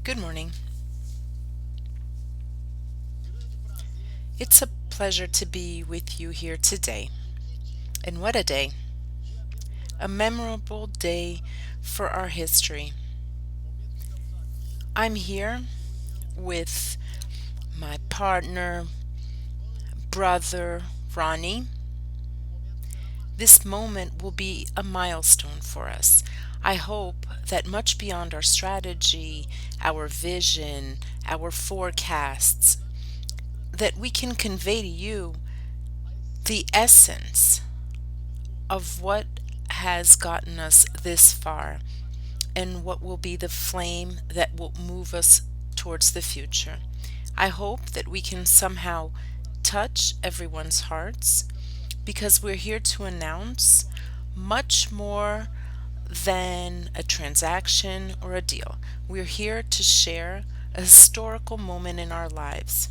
Good morning. It's a pleasure to be with you here today. And what a day! A memorable day for our history. I'm here with my partner, brother, Ronnie. This moment will be a milestone for us. I hope that much beyond our strategy, our vision, our forecasts, that we can convey to you the essence of what has gotten us this far and what will be the flame that will move us towards the future. I hope that we can somehow touch everyone's hearts because we're here to announce much more than a transaction or a deal. We're here to share a historical moment in our lives.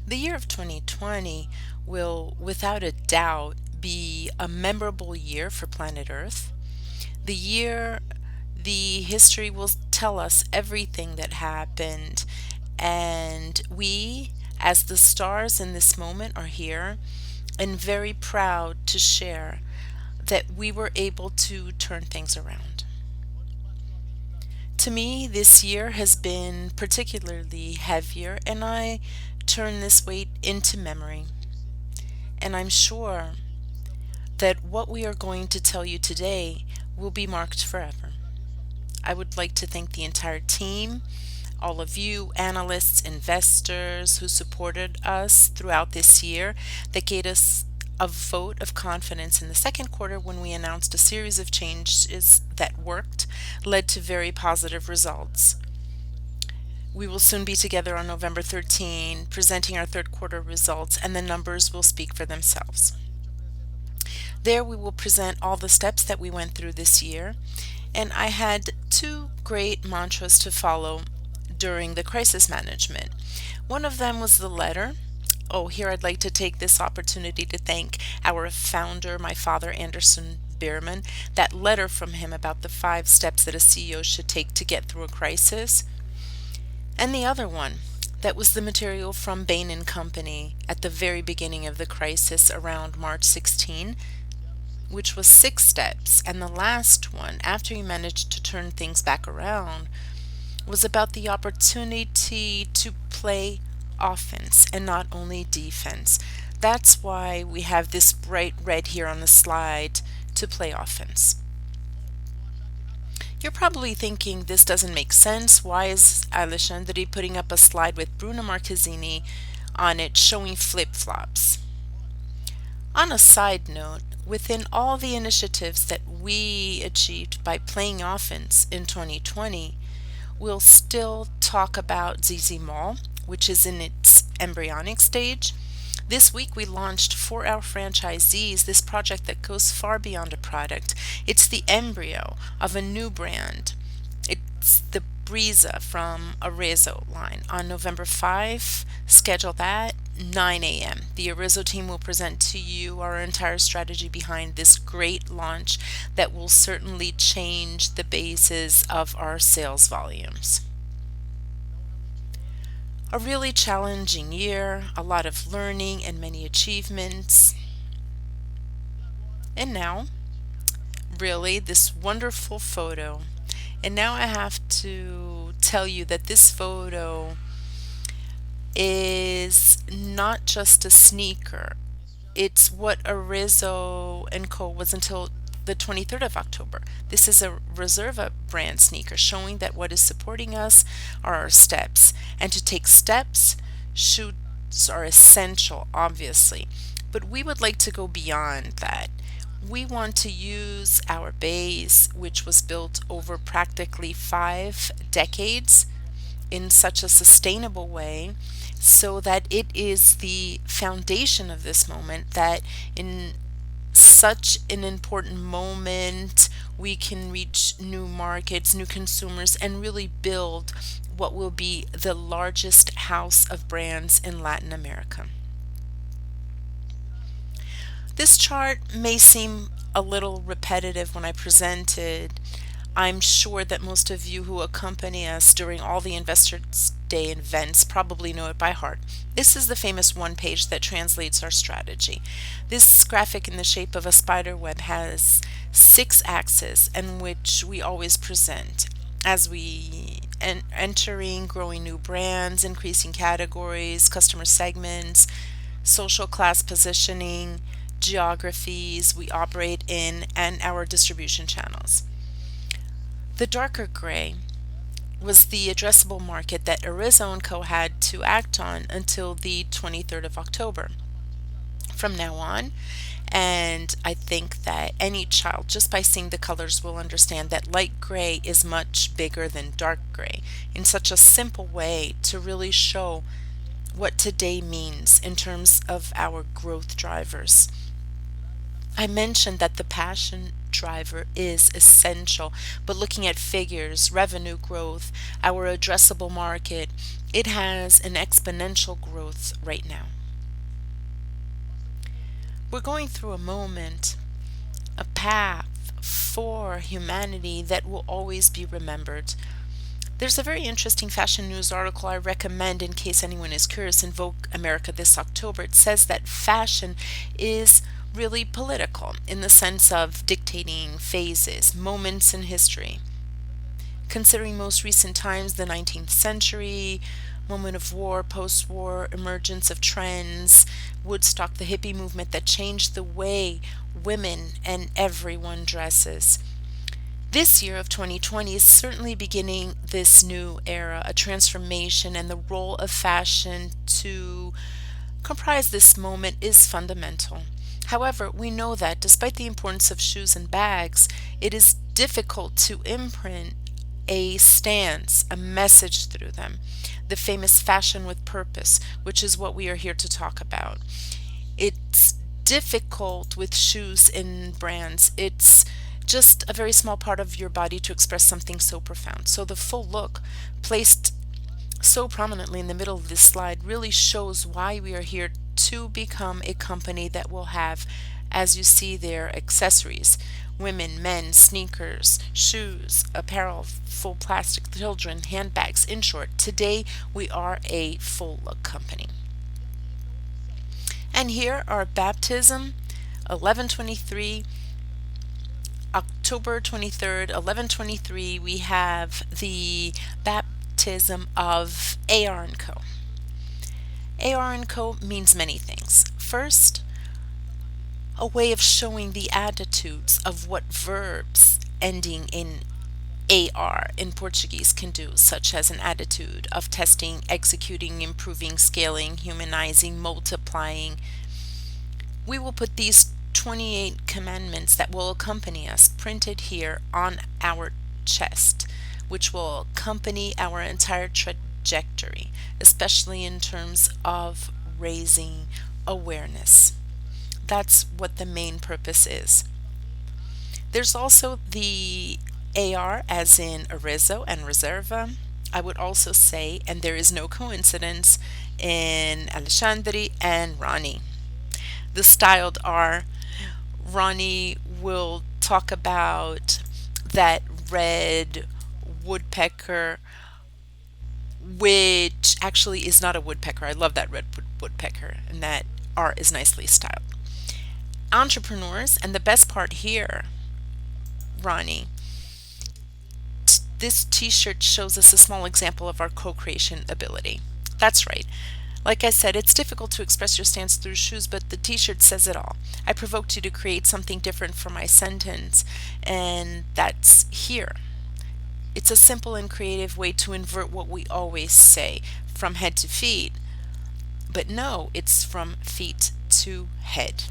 The year of 2020 will, without a doubt, be a memorable year for planet Earth. The year, the history will tell us everything that happened, and we, as the stars in this moment, are here and very proud to share that we were able to turn things around. To me, this year has been particularly heavier, and I turn this weight into memory. And I'm sure that what we are going to tell you today will be marked forever. I would like to thank the entire team, all of you, analysts, investors who supported us throughout this year, that gave us a vote of confidence in the second quarter when we announced a series of changes that worked, led to very positive results. We will soon be together on November 13, presenting our third quarter results, and the numbers will speak for themselves. There, we will present all the steps that we went through this year, and I had two great mantras to follow during the crisis management. One of them was the letter. Oh, here I'd like to take this opportunity to thank our founder, my father, Anderson Bierman, that letter from him about the 5 steps that a CEO should take to get through a crisis. And the other one, that was the material from Bain and Company at the very beginning of the crisis around March 16, which was 6 steps. And the last one, after he managed to turn things back around, was about the opportunity to play offense and not only defense. That's why we have this bright red here on the slide, to play offense. You're probably thinking this doesn't make sense. Why is Alexandre putting up a slide with Bruno Marquezine on it showing flip flops? On a side note, within all the initiatives that we achieved by playing offense in 2020, we'll still talk about ZZ Mall, which is in its embryonic stage. This week, we launched for our franchisees this project that goes far beyond a product. It's the embryo of a new brand. It's the Brisa from Arezzo line. On November 5, schedule that, 9 a.m. The Arezzo team will present to you our entire strategy behind this great launch that will certainly change the basis of our sales volumes. A really challenging year, a lot of learning and many achievements. And now, really, this wonderful photo. And now I have to tell you that this photo is not just a sneaker. It's what Arezzo&Co was until the 23rd of October. This is a Reserva brand sneaker showing that what is supporting us are our steps. And to take steps, shoes are essential, obviously. But we would like to go beyond that. We want to use our base, which was built over practically 5 decades, in such a sustainable way so that it is the foundation of this moment, that in such an important moment we can reach new markets, new consumers, and really build what will be the largest house of brands in Latin America. This chart may seem a little repetitive when I present it. I'm sure that most of you who accompany us during all the Investors Day events probably know it by heart. This is the famous one page that translates our strategy. This graphic in the shape of a spider web has six axes in which we always present as we entering, growing new brands, increasing categories, customer segments, social class positioning, geographies we operate in, and our distribution channels. The darker gray was the addressable market that Arezzo&Co had to act on until the 23rd of October. From now on, and I think that any child, just by seeing the colors, will understand that light gray is much bigger than dark gray in such a simple way to really show what today means in terms of our growth drivers. I mentioned that the passion driver is essential, but looking at figures, revenue growth, our addressable market, it has an exponential growth right now. We're going through a moment, a path for humanity that will always be remembered. There's a very interesting fashion news article I recommend in case anyone is curious in Vogue America this October. It says that fashion is really political in the sense of dictating phases, moments in history. Considering most recent times, the 19th century, moment of war, post war, emergence of trends, Woodstock, the hippie movement that changed the way women and everyone dresses. This year of 2020 is certainly beginning this new era, a transformation, and the role of fashion to comprise this moment is fundamental. However, we know that despite the importance of shoes and bags, it is difficult to imprint a stance, a message through them. The famous fashion with purpose, which is what we are here to talk about. It's difficult with shoes in brands. It's just a very small part of your body to express something so profound. So the full look, placed so prominently in the middle of this slide, really shows why we are here to become a company that will have, as you see there, accessories, women, men, sneakers, shoes, apparel, full plastic, children, handbags. In short, today we are a full look company. And here are baptism, 1123, October 23rd, 1123, we have the baptism of AR&Co. AR&Co means many things. First, a way of showing the attitudes of what verbs ending in AR in Portuguese can do, such as an attitude of testing, executing, improving, scaling, humanizing, multiplying. We will put these 28 commandments that will accompany us printed here on our chest, which will accompany our entire trajectory, especially in terms of raising awareness. That's what the main purpose is. There's also the AR, as in Arezzo and Reserva. I would also say, and there is no coincidence, in Alexandre and Ronnie. The styled R. Ronnie will talk about that red woodpecker, which actually is not a woodpecker. I love that red woodpecker, and that R is nicely styled. Entrepreneurs, and the best part here, Ronnie, this t-shirt shows us a small example of our co-creation ability. That's right. Like I said, it's difficult to express your stance through shoes, but the t-shirt says it all. I provoked you to create something different for my sentence, and that's here. It's a simple and creative way to invert what we always say, from head to feet. But no, it's from feet to head.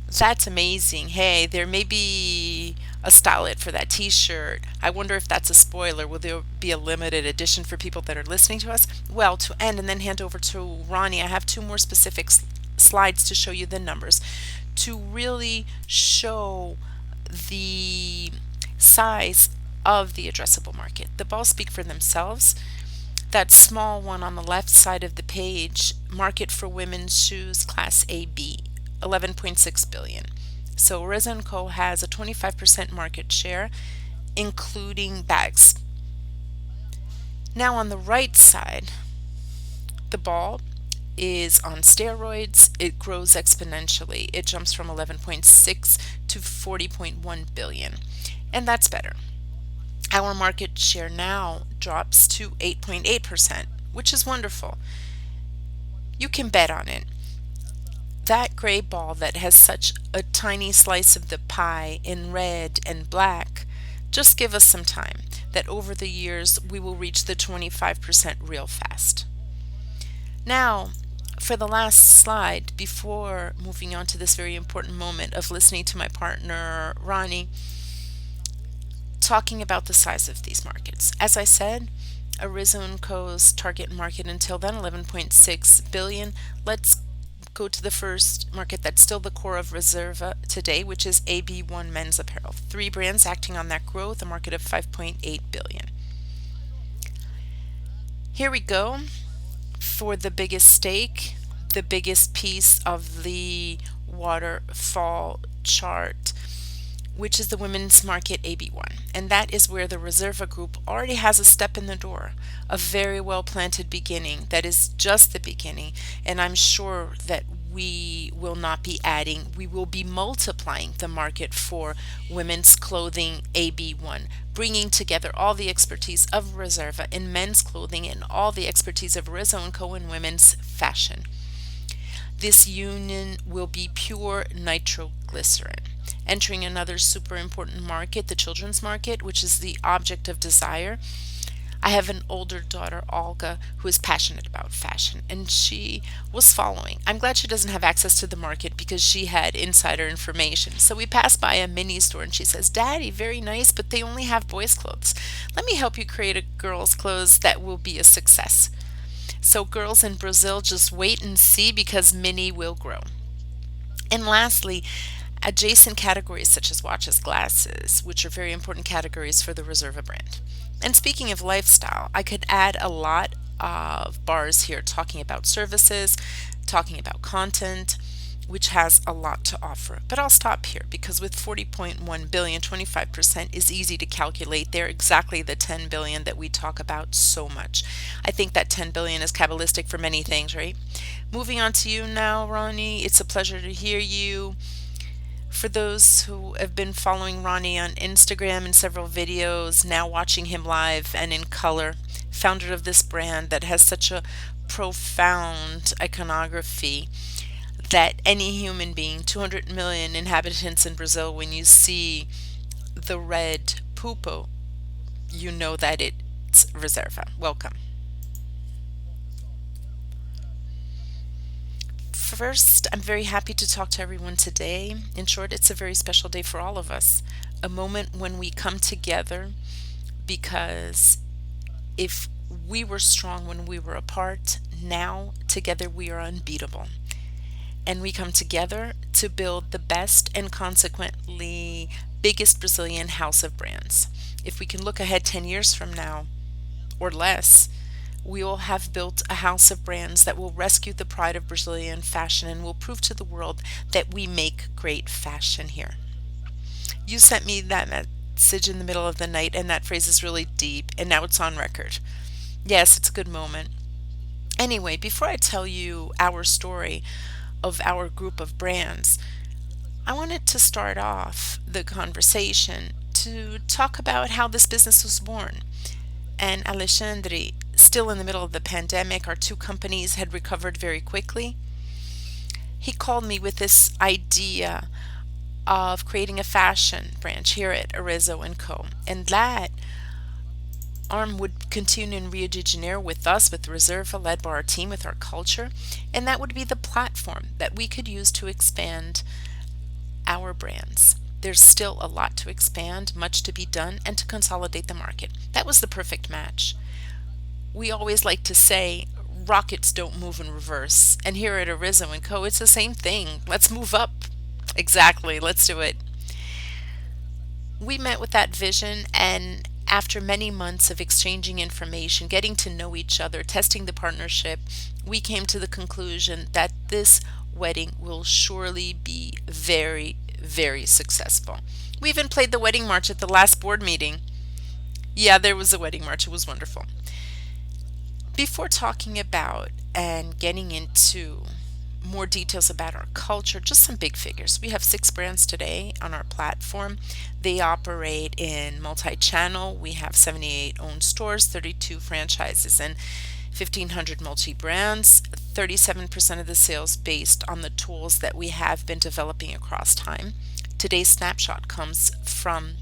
That's amazing. Hey, there may be a stylet for that t-shirt. I wonder if that's a spoiler. Will there be a limited edition for people that are listening to us? Well, to end and then hand over to Ronnie, I have two more specific slides to show you the numbers to really show the size of the addressable market. The balls speak for themselves. That small one on the left side of the page, market for women's shoes, class AB, 11.6 billion. So Arezzo&Co has a 25% market share, including bags. Now on the right side, the ball is on steroids. It grows exponentially. It jumps from 11.6 to 40.1 billion. And that's better. Our market share now drops to 8.8%, which is wonderful. You can bet on it. That gray ball that has such a tiny slice of the pie in red and black, just give us some time, that over the years we will reach the 25% real fast. Now, for the last slide, before moving on to this very important moment of listening to my partner, Ronnie, talking about the size of these markets. As I said, Arezzo&Co's target market until then, 11.6 billion. Let's go to the first market that's still the core of Reserva today, which is AB1 men's apparel. Three brands acting on that growth, a market of 5.8 billion. Here we go for the biggest stake, the biggest piece of the waterfall chart, which is the women's market AB1. And that is where the Reserva Group already has a step in the door, a very well planted beginning that is just the beginning. And I'm sure that we will not be adding, we will be multiplying the market for women's clothing AB1, bringing together all the expertise of Reserva in men's clothing and all the expertise of Arezzo&Co in women's fashion. This union will be pure nitroglycerin, entering another super important market, the children's market, which is the object of desire. I have an older daughter, Olga, who is passionate about fashion, and she was following. I'm glad she doesn't have access to the market because she had insider information. So we passed by a mini store and she says, "Daddy, very nice, but they only have boys' clothes. Let me help you create a girl's clothes that will be a success." So girls in Brazil, just wait and see because mini will grow. And lastly, adjacent categories such as watches, glasses, which are very important categories for the Reserva brand. And speaking of lifestyle, I could add a lot of bars here talking about services, talking about content, which has a lot to offer. But I'll stop here because with 40.1 billion, 25% is easy to calculate. They're exactly the 10 billion that we talk about so much. I think that 10 billion is Kabbalistic for many things, right? Moving on to you now, Ronnie. It's a pleasure to hear you. For those who have been following Ronnie on Instagram and several videos, now watching him live and in color, founder of this brand that has such a profound iconography that any human being, 200 million inhabitants in Brazil, when you see the red pupo, you know that it's Reserva. Welcome. First, I'm very happy to talk to everyone today. In short, it's a very special day for all of us, a moment when we come together because if we were strong when we were apart, now together we are unbeatable. And we come together to build the best and consequently biggest Brazilian house of brands. If we can look ahead 10 years from now or less, we will have built a house of brands that will rescue the pride of Brazilian fashion and will prove to the world that we make great fashion here. You sent me that message in the middle of the night, and that phrase is really deep, and now it's on record. Yes, it's a good moment. Anyway, before I tell you our story of our group of brands, I wanted to start off the conversation to talk about how this business was born. And Alexandre, still in the middle of the pandemic, our two companies had recovered very quickly. He called me with this idea of creating a fashion branch here at Arezzo&Co. And that arm would continue in Rio de Janeiro with us, with Reserva, led by our team, with our culture. And that would be the platform that we could use to expand our brands. There's still a lot to expand, much to be done, and to consolidate the market. That was the perfect match. We always like to say, rockets don't move in reverse. And here at Arezzo&Co, it's the same thing. Let's move up. Exactly. Let's do it. We met with that vision, and after many months of exchanging information, getting to know each other, testing the partnership, we came to the conclusion that this wedding will surely be very, very successful. We even played the wedding march at the last board meeting. Yeah, there was a wedding march. It was wonderful. Before talking about and getting into more details about our culture, just some big figures. We have 6 brands today on our platform. They operate in multi channel. We have 78 owned stores, 32 franchises, and 1,500 multi brands. 37% of the sales based on the tools that we have been developing across time. Today's snapshot comes from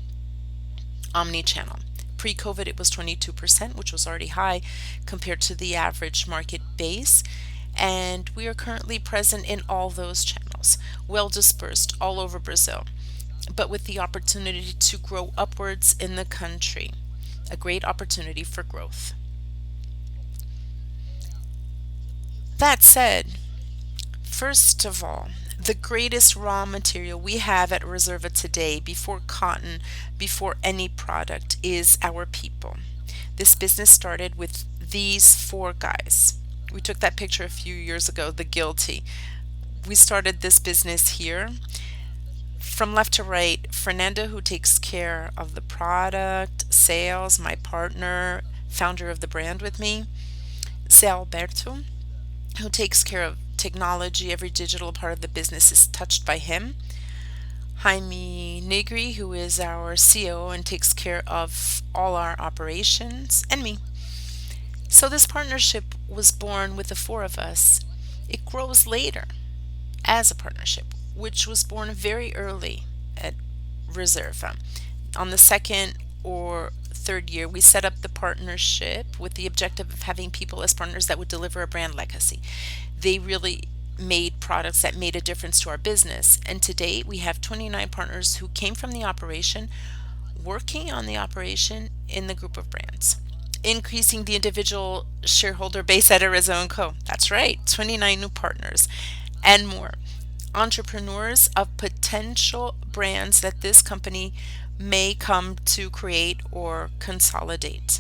omni-channel. Pre-COVID, it was 22%, which was already high compared to the average market base. And we are currently present in all those channels, well dispersed all over Brazil, but with the opportunity to grow upwards in the country. A great opportunity for growth. That said, first of all, the greatest raw material we have at Reserva today, before cotton, before any product, is our people. This business started with these 4 guys. We took that picture a few years ago, the guilty. We started this business here. From left to right, Fernanda, who takes care of the product, sales, my partner, founder of the brand with me. Zé Alberto, who takes care of technology. Every digital part of the business is touched by him. Jaime Negri, who is our CEO and takes care of all our operations, and me. So this partnership was born with the 4 of us. It grows later as a partnership, which was born very early at Reserva. On the second or third year, we set up the partnership with the objective of having people as partners that would deliver a brand legacy. They really made products that made a difference to our business. And to date, we have 29 partners who came from the operation, working on the operation in the group of brands, increasing the individual shareholder base at Arezzo&Co. That's right, 29 new partners and more. Entrepreneurs of potential brands that this company may come to create or consolidate.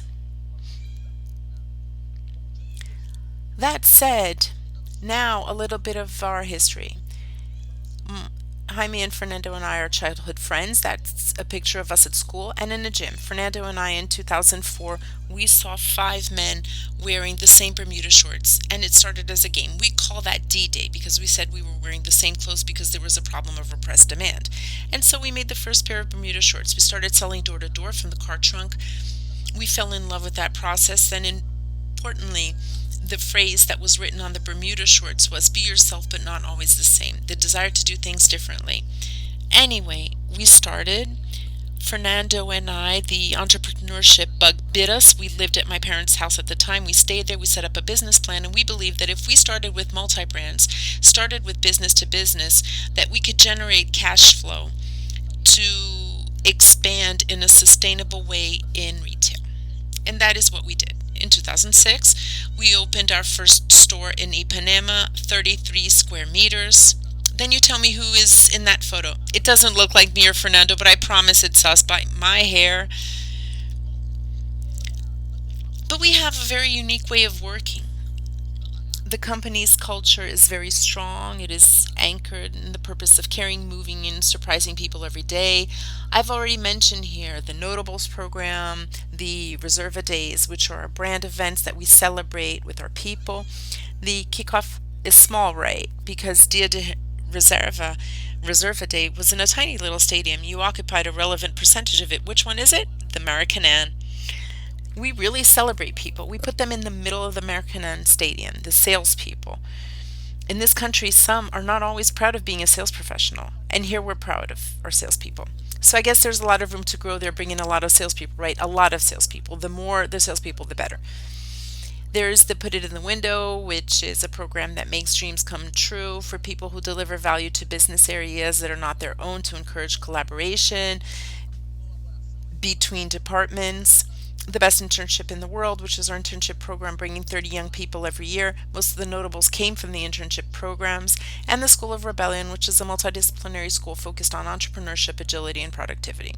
That said, now a little bit of our history. Jaime and Fernando and I are childhood friends. That's a picture of us at school and in a gym. Fernando and I, in 2004, we saw 5 men wearing the same Bermuda shorts, and it started as a game. We call that D-Day because we said we were wearing the same clothes because there was a problem of repressed demand. And so we made the first pair of Bermuda shorts. We started selling door to door from the car trunk. We fell in love with that process. Then, importantly, the phrase that was written on the Bermuda shorts was "Be yourself, but not always the same." The desire to do things differently. Anyway, we started. Fernando and I, the entrepreneurship bug bit us. We lived at my parents' house at the time. We stayed there. We set up a business plan, and we believed that if we started with multi-brands, started with business to business, that we could generate cash flow to expand in a sustainable way in retail. And that is what we did. In 2006, we opened our first store in Ipanema, 33 square meters. Then you tell me who is in that photo. It doesn't look like me or Fernando, but I promise it's us by my hair. But we have a very unique way of working. The company's culture is very strong. It is anchored in the purpose of caring, moving, and surprising people every day. I've already mentioned here the Notables program, the Reserva Days, which are brand events that we celebrate with our people. The kickoff is small, right? Because Dia de Reserva Day was in a tiny little stadium. You occupied a relevant percentage of it. Which one is it? The Maracanã. We really celebrate people. We put them in the middle of the Maracanã Stadium, the salespeople. In this country, some are not always proud of being a sales professional, and here we're proud of our salespeople. So I guess there's a lot of room to grow there, bringing a lot of salespeople, right? A lot of salespeople. The more the salespeople, the better. There's the Put It in the Window, which is a program that makes dreams come true for people who deliver value to business areas that are not their own to encourage collaboration between departments. The Best Internship in the World, which is our internship program bringing 30 young people every year. Most of the notables came from the internship programs. And the School of Rebellion, which is a multidisciplinary school focused on entrepreneurship, agility, and productivity.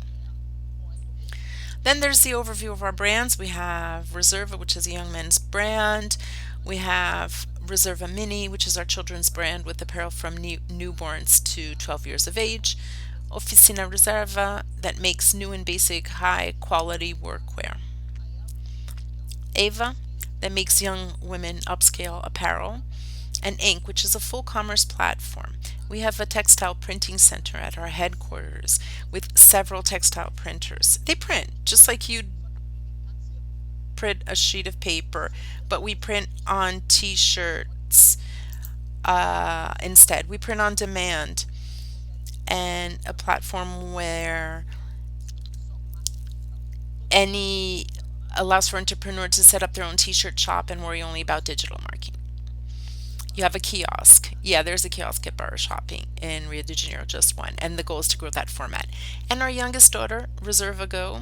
Then there's the overview of our brands. We have Reserva, which is a young men's brand. We have Reserva Mini, which is our children's brand with apparel from newborns to 12 years of age. Oficina Reserva, that makes new and basic high quality workwear. Ava, that makes young women upscale apparel. And Inc., which is a full commerce platform. We have a textile printing center at our headquarters with several textile printers. They print just like you'd print a sheet of paper, but we print on t shirts instead. We print on demand, and a platform where any allows for entrepreneurs to set up their own t-shirt shop and worry only about digital marketing. You have a kiosk. Yeah, there's a kiosk at Bar Shopping in Rio de Janeiro, just one. And the goal is to grow that format. And our youngest daughter, Reserva&Co,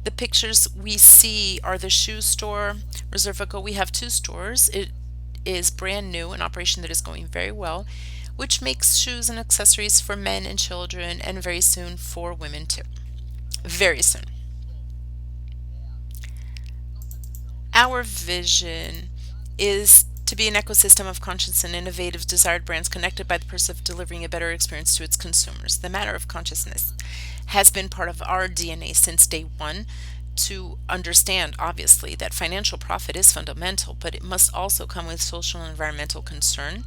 the pictures we see are the shoe store. Reserva&Co, we have two stores. It is brand new, an operation that is going very well, which makes shoes and accessories for men and children, and very soon for women too. Very soon. Our vision is to be an ecosystem of conscious and innovative desired brands connected by the purpose of delivering a better experience to its consumers. The matter of consciousness has been part of our DNA since day one, to understand, obviously, that financial profit is fundamental, but it must also come with social and environmental concern.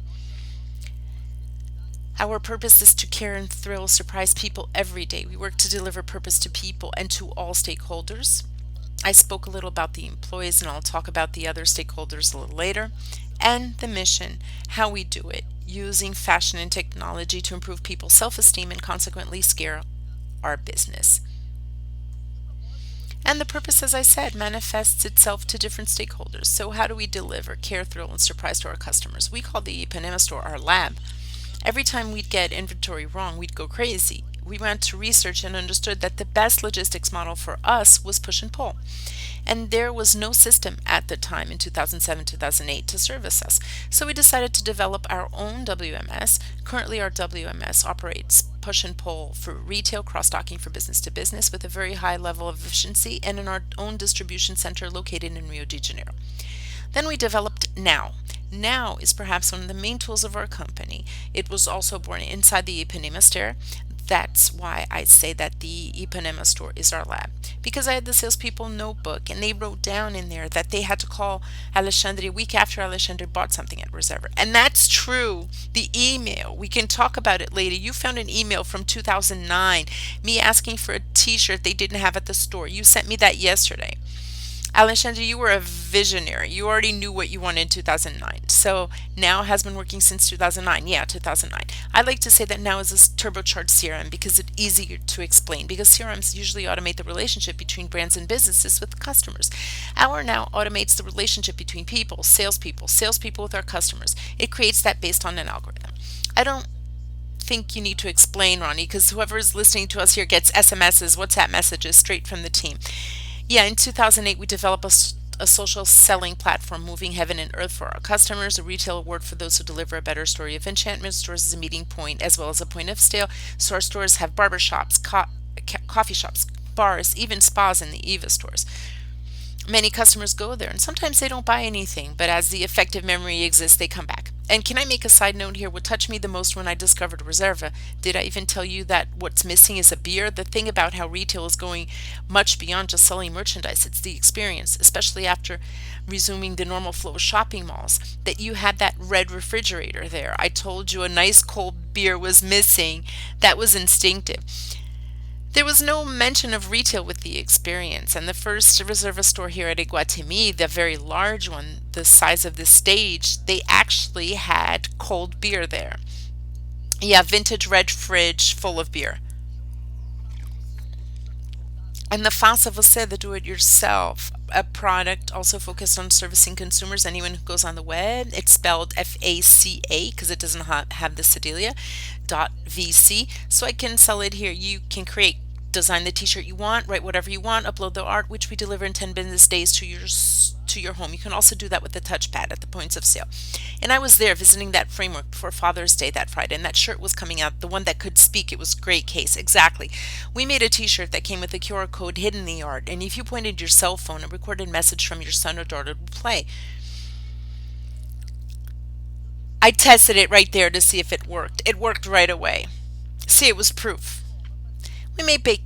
Our purpose is to care and thrill, surprise people every day. We work to deliver purpose to people and to all stakeholders. I spoke a little about the employees, and I'll talk about the other stakeholders a little later. And the mission, how we do it, using fashion and technology to improve people's self esteem and consequently scale our business. And the purpose, as I said, manifests itself to different stakeholders. So, how do we deliver care, thrill, and surprise to our customers? We call the Ipanema store our lab. Every time we'd get inventory wrong, we'd go crazy. We went to research and understood that the best logistics model for us was push and pull. And there was no system at the time in 2007 2008 to service us. So we decided to develop our own WMS. Currently, our WMS operates push and pull for retail, cross docking for business to business with a very high level of efficiency, and in our own distribution center located in Rio de Janeiro. Then we developed Now. Now is perhaps one of the main tools of our company. It was also born inside the Ipanema store. That's why I say that the Ipanema store is our lab. Because I had the salespeople notebook, and they wrote down in there that they had to call Alexandre a week after Alexandre bought something at Reserva. And that's true. The email, we can talk about it later. You found an email from 2009, me asking for a t-shirt they didn't have at the store. You sent me that yesterday. Alexandre, you were a visionary. You already knew what you wanted in 2009. So Now has been working since 2009. Yeah, 2009. I like to say that Now is a turbocharged CRM because it's easier to explain. Because CRMs usually automate the relationship between brands and businesses with customers. Our Now automates the relationship between people, salespeople with our customers. It creates that based on an algorithm. I don't think you need to explain, Ronnie, because whoever is listening to us here gets SMSs, WhatsApp messages straight from the team. Yeah, in 2008, we developed a social selling platform, moving heaven and earth for our customers, a retail award for those who deliver a better story of enchantment. Stores as a meeting point as well as a point of sale. So our stores have barbershops, coffee shops, bars, even spas in the Eva stores. Many customers go there and sometimes they don't buy anything, but as the effective memory exists, they come back. And can I make a side note here? What touched me the most when I discovered Reserva, did I even tell you that what's missing is a beer? The thing about how retail is going much beyond just selling merchandise, it's the experience, especially after resuming the normal flow of shopping malls, that you had that red refrigerator there. I told you a nice cold beer was missing. That was instinctive. There was no mention of retail with the experience, and the first Reserva store here at Iguatemi, the very large one, the size of the stage, they actually had cold beer there. Yeah, vintage red fridge full of beer. And the Faça Você, the do-it-yourself, a product also focused on servicing consumers, anyone who goes on the web. It's spelled FACA because it doesn't have the cedilia, .vc. So I can sell it here. You can create, design the t-shirt you want, write whatever you want, upload the art, which we deliver in 10 business days to your home. You can also do that with the touchpad at the points of sale. And I was there visiting that framework before Father's Day that Friday, and that shirt was coming out, the one that could speak. It was a great case. Exactly. We made a t-shirt that came with a QR code hidden in the art, and if you pointed your cell phone, a recorded message from your son or daughter would play. I tested it right there to see if it worked. It worked right away. See, it was proof. We may bake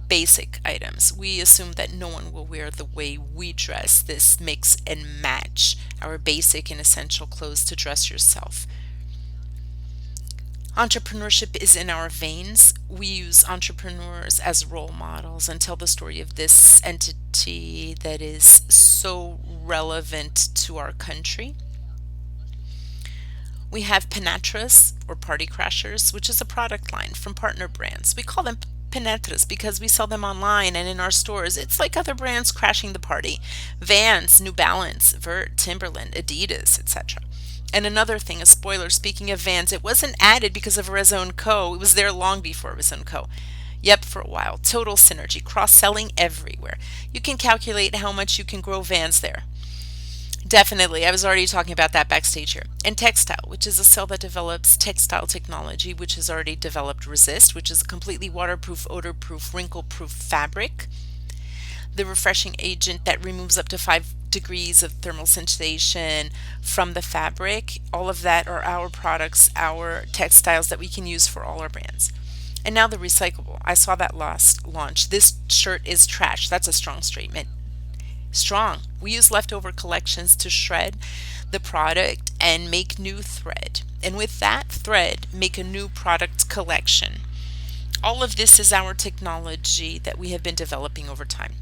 basic items. We assume that no one will wear the way we dress. This mix and match our basic and essential clothes to dress yourself. Entrepreneurship is in our veins. We use entrepreneurs as role models and tell the story of this entity that is so relevant to our country. We have Penetras or Party Crashers, which is a product line from partner brands. We call them Penetras because we sell them online and in our stores. It's like other brands crashing the party. Vans, New Balance, Vert, Timberland, Adidas, etc. And another thing, a spoiler, speaking of Vans, it wasn't added because of Arezzo&Co. It was there long before Arezzo&Co. Yep, for a while. Total synergy, cross-selling everywhere. You can calculate how much you can grow Vans there. Definitely. I was already talking about that backstage here. And Textile, which is a cell that develops textile technology, which has already developed Resist, which is a completely waterproof, odor-proof, wrinkle-proof fabric. The refreshing agent that removes up to 5 degrees of thermal sensation from the fabric. All of that are our products, our textiles that we can use for all our brands. And now the recyclable. I saw that last launch. This shirt is trash. That's a strong statement. Strong. We use leftover collections to shred the product and make new thread. And with that thread, make a new product collection. All of this is our technology that we have been developing over time.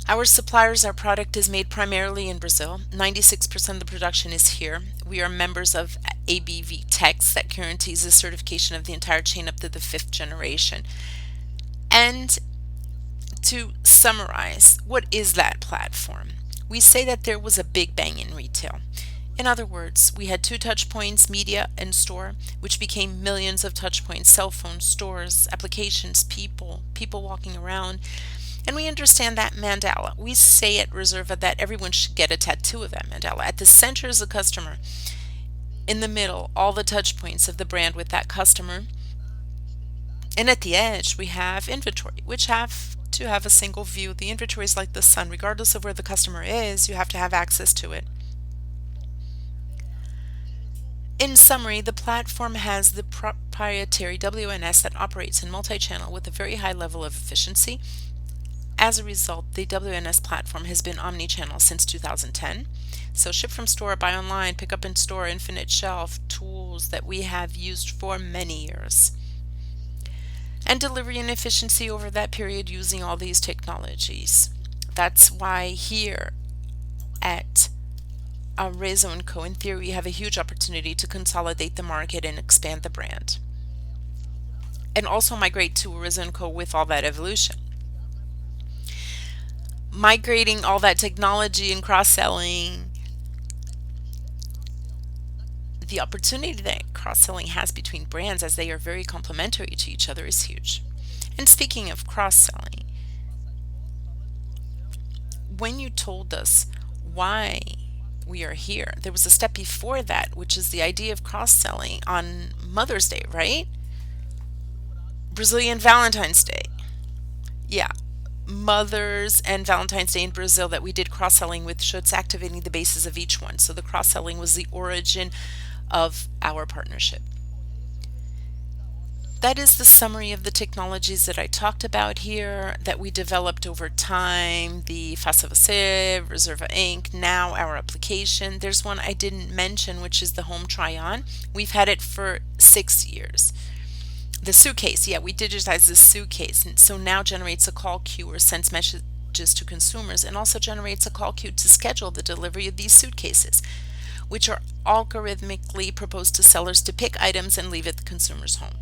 Our suppliers, our product is made primarily in Brazil. 96% of the production is here. We are members of ABV Tex that guarantees the certification of the entire chain up to the 5th generation. And to summarize, what is that platform? We say that there was a big bang in retail. In other words, we had 2 touch points, media and store, which became millions of touch points, cell phones, stores, applications, people walking around. And we understand that mandala. We say at Reserva that everyone should get a tattoo of that mandala. At the center is the customer. In the middle, all the touch points of the brand with that customer. And at the edge, we have inventory, which have to have a single view. The inventory is like the sun. Regardless of where the customer is, you have to have access to it. In summary, the platform has the proprietary WNS that operates in multi-channel with a very high level of efficiency. As a result, the WNS platform has been omni-channel since 2010. So ship from store, buy online, pick up in store, infinite shelf, tools that we have used for many years. And delivery and efficiency over that period using all these technologies. That's why here at Arezzo&Co, in theory, we have a huge opportunity to consolidate the market and expand the brand. And also migrate to Arezzo&Co with all that evolution. Migrating all that technology and cross-selling, the opportunity that cross-selling has between brands as they are very complementary to each other is huge. And speaking of cross-selling, when you told us why we are here, there was a step before that, which is the idea of cross-selling on Mother's Day, right? Brazilian Valentine's Day. Yeah, Mother's and Valentine's Day in Brazil that we did cross-selling with Schutz, activating the bases of each one. So the cross-selling was the origin of our partnership. That is the summary of the technologies that I talked about here that we developed over time, the Faça Você, Reserva Inc., now our application. There's one I didn't mention, which is the Home Try-On. We've had it for 6 years. The suitcase, yeah, we digitized the suitcase, and so now generates a call queue or sends messages to consumers and also generates a call queue to schedule the delivery of these suitcases, which are algorithmically proposed to sellers to pick items and leave at the consumer's home.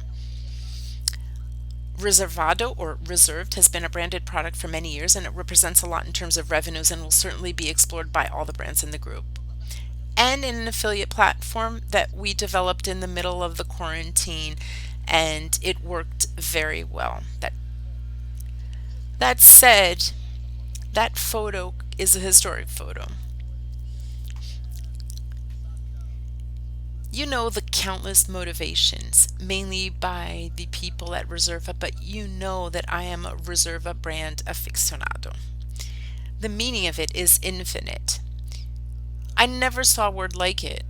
Reservado or Reserved has been a branded product for many years and it represents a lot in terms of revenues and will certainly be explored by all the brands in the group. And in an affiliate platform that we developed in the middle of the quarantine and it worked very well. That said, that photo is a historic photo. You know the countless motivations, mainly by the people at Reserva, but you know that I am a Reserva brand aficionado. The meaning of it is infinite. I never saw a word like it.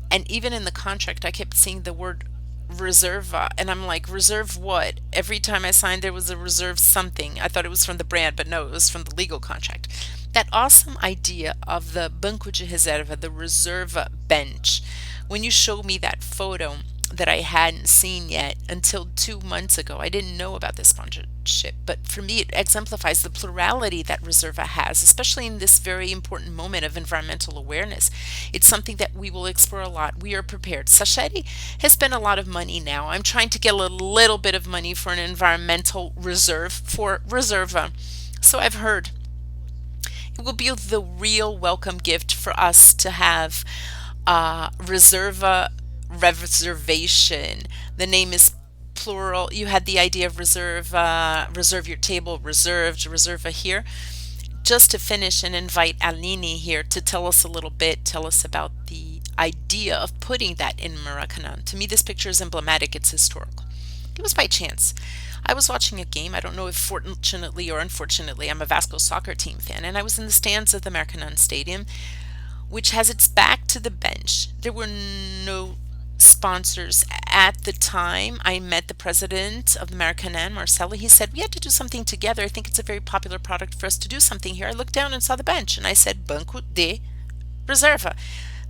And even in the contract, I kept seeing the word Reserva. And I'm like, reserve what? Every time I signed, there was a reserve something. I thought it was from the brand, but no, it was from the legal contract. That awesome idea of the Banco de Reserva, the Reserva bench. When you showed me that photo that I hadn't seen yet until 2 months ago, I didn't know about this sponsorship. But for me, it exemplifies the plurality that Reserva has, especially in this very important moment of environmental awareness. It's something that we will explore a lot. We are prepared. Sacheti has spent a lot of money now. I'm trying to get a little bit of money for an environmental reserve for Reserva. So I've heard it will be the real welcome gift for us to have Reserva reservation. The name is plural. You had the idea of reserve, reserve your table, reserved, Reserva here. Just to finish and invite Alini here to tell us a little bit, tell us about the idea of putting that in Maracanã. To me, this picture is emblematic, it's historical. It was by chance. I was watching a game. I don't know if fortunately or unfortunately, I'm a Vasco soccer team fan, and I was in the stands of the Maracanã Stadium, which has its back to the bench. There were no sponsors at the time. I met the president of the Maracanã, Marcelo. He said, we had to do something together. I think it's a very popular product for us to do something here. I looked down and saw the bench, and I said, Banco de Reserva.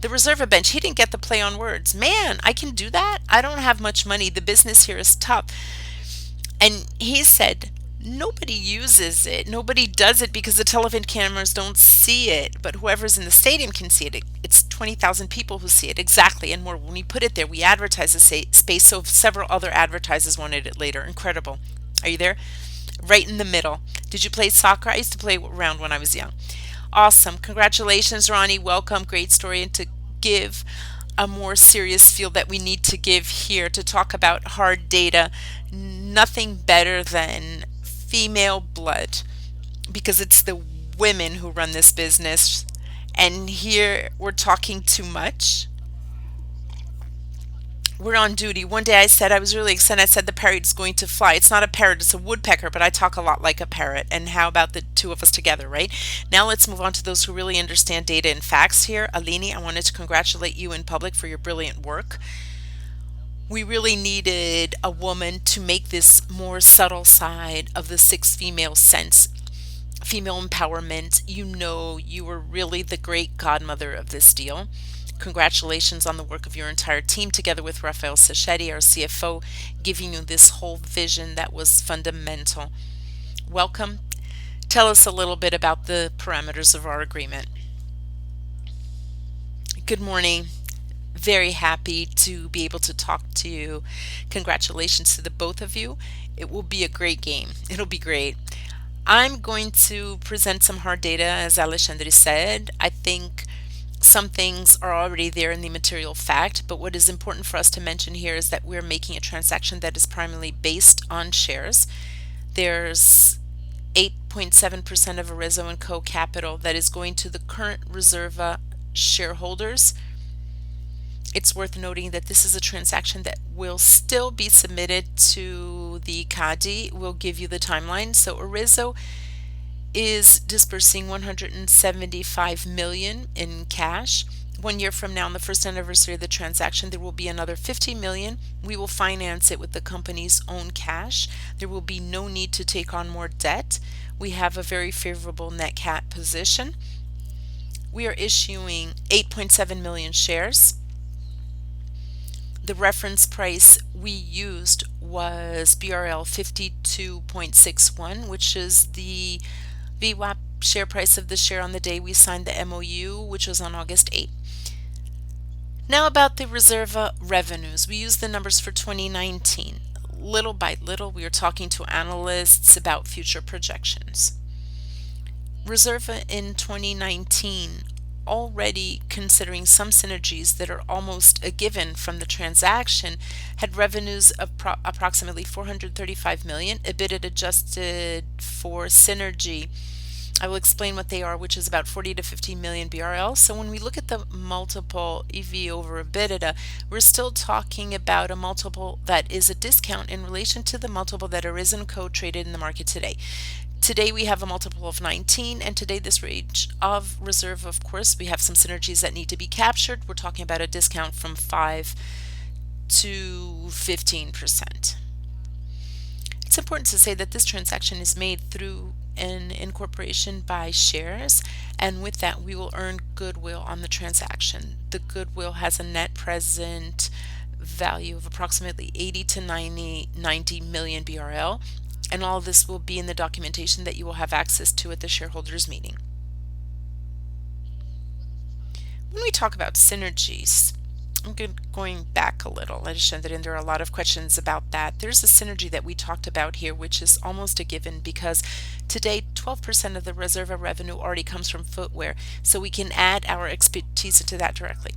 The Reserva bench. He didn't get the play on words. Man, I can do that? I don't have much money. The business here is tough. And he said, nobody uses it. Nobody does it because the television cameras don't see it. But whoever's in the stadium can see it. It's 20,000 people who see it. Exactly. And more. When we put it there, we advertise the space. So several other advertisers wanted it later. Incredible. Are you there? Right in the middle. Did you play soccer? I used to play around when I was young. Awesome. Congratulations, Ronnie. Welcome. Great story. And to give a more serious feel that we need to give here to talk about hard data, nothing better than female blood, because it's the women who run this business. And here we're talking too much. We're on duty. One day I said, I was really excited. I said the parrot is going to fly. It's not a parrot, it's a woodpecker, but I talk a lot like a parrot. And how about the two of us together, right? Now let's move on to those who really understand data and facts here. Alini, I wanted to congratulate you in public for your brilliant work. We really needed a woman to make this more subtle side of the six female sense, female empowerment. You know, you were really the great godmother of this deal. Congratulations on the work of your entire team, together with Rafael Sacheti, our CFO, giving you this whole vision that was fundamental. Welcome. Tell us a little bit about the parameters of our agreement. Good morning. Very happy to be able to talk to you. Congratulations to the both of you. It will be a great game. It'll be great. I'm going to present some hard data, as Alexandre said. I think some things are already there in the material fact, but what is important for us to mention here is that we're making a transaction that is primarily based on shares. There's 8.7% of Arezzo&Co capital that is going to the current Reserva shareholders. It's worth noting that this is a transaction that will still be submitted to the CADE. We'll give you the timeline. So Arezzo is dispersing 175 million in cash. 1 year from now, on the first anniversary of the transaction, there will be another 50 million. We will finance it with the company's own cash. There will be no need to take on more debt. We have a very favorable net cap position. We are issuing 8.7 million shares. The reference price we used was BRL 52.61, which is the VWAP share price of the share on the day we signed the MOU, which was on August 8th. Now about the Reserva revenues. We used the numbers for 2019. Little by little, we are talking to analysts about future projections. Reserva in 2019, already considering some synergies that are almost a given from the transaction, had revenues of approximately 435 million, EBITDA adjusted for synergy. I will explain what they are, which is about 40 to 50 million BRL. So when we look at the multiple EV over EBITDA, we're still talking about a multiple that is a discount in relation to the multiple that Arezzo&Co traded in the market today. Today we have a multiple of 19, and today this range of Reserve, of course, we have some synergies that need to be captured. We're talking about a discount from 5 to 15%. It's important to say that this transaction is made through an incorporation by shares, and with that, we will earn goodwill on the transaction. The goodwill has a net present value of approximately 80 to 90 million BRL, and all of this will be in the documentation that you will have access to at the shareholders meeting. When we talk about synergies, going back a little, I understand that there are a lot of questions about that. There's a synergy that we talked about here, which is almost a given because today 12% of the Reserva revenue already comes from footwear, so we can add our expertise into that directly,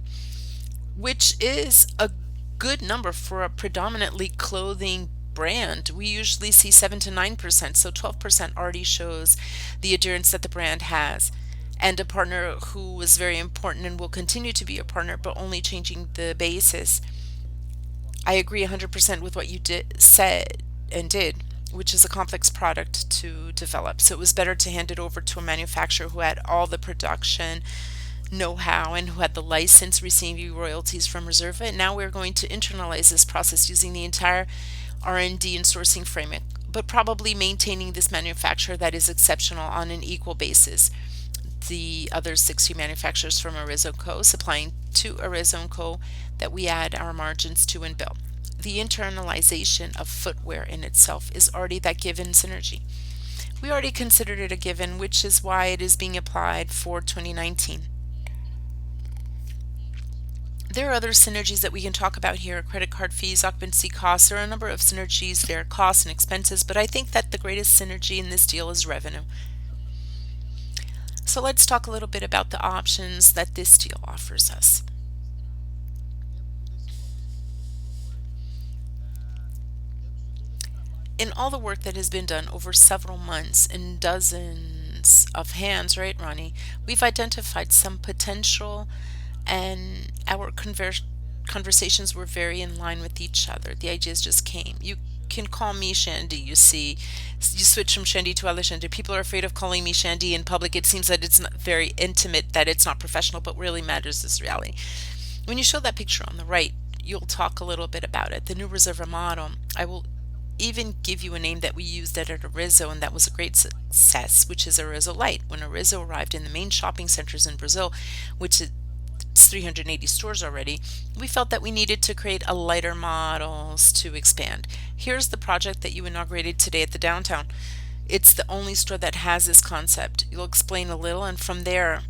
which is a good number for a predominantly clothing brand. We usually see 7 to 9%, so 12% already shows the adherence that the brand has. And a partner who was very important and will continue to be a partner, but only changing the basis. I agree 100% with what you said and did, which is a complex product to develop. So it was better to hand it over to a manufacturer who had all the production know-how and who had the license receiving royalties from Reserva. And now we're going to internalize this process using the entire R&D and sourcing framework, but probably maintaining this manufacturer that is exceptional on an equal basis. The other 60 manufacturers from Arezzo&Co supplying to Arezzo&Co that we add our margins to and bill. The internalization of footwear in itself is already that given synergy. We already considered it a given, which is why it is being applied for 2019. There are other synergies that we can talk about here: credit card fees, occupancy costs. There are a number of synergies there, costs and expenses, but I think that the greatest synergy in this deal is revenue. So let's talk a little bit about the options that this deal offers us. In all the work that has been done over several months and dozens of hands, right, Ronnie, we've identified some potential, and our conversations were very in line with each other. The ideas just came. You can call me Shandy, you see. You switch from Shandy to Alexandre. People are afraid of calling me Shandy in public. It seems that it's not very intimate, that it's not professional, but what really matters is reality. When you show that picture on the right, you'll talk a little bit about it. The new Reserva model. I will even give you a name that we used at Arezzo, and that was a great success, which is Arezzo Light. When Arezzo arrived in the main shopping centers in Brazil, which is 380 stores already, we felt that we needed to create a lighter models to expand. Here's the project that you inaugurated today at the downtown. It's the only store that has this concept. You'll explain a little, and from there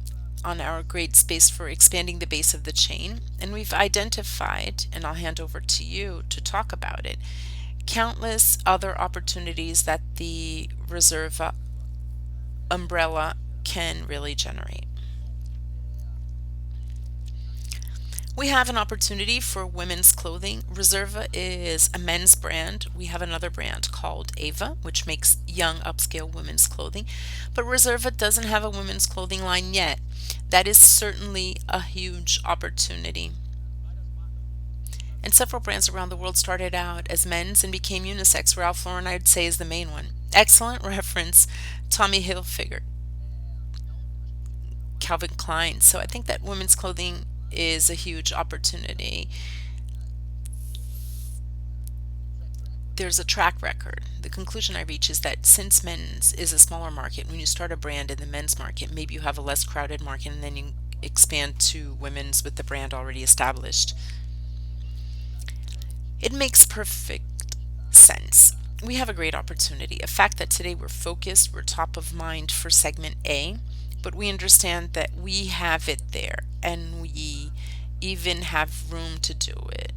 on our great space for expanding the base of the chain. And we've identified, and I'll hand over to you to talk about it, countless other opportunities that the Reserva umbrella can really generate. We have an opportunity for women's clothing. Reserva is a men's brand. We have another brand called Ava, which makes young upscale women's clothing. But Reserva doesn't have a women's clothing line yet. That is certainly a huge opportunity. And several brands around the world started out as men's and became unisex. Ralph Lauren, I'd say, is the main one. Excellent reference. Tommy Hilfiger, Calvin Klein. So I think that women's clothing is a huge opportunity. There's a track record. The conclusion I reach is that since men's is a smaller market, when you start a brand in the men's market, maybe you have a less crowded market and then you expand to women's with the brand already established. It makes perfect sense. We have a great opportunity. A fact that today we're focused, we're top of mind for segment A, but we understand that we have it there and we even have room to do it.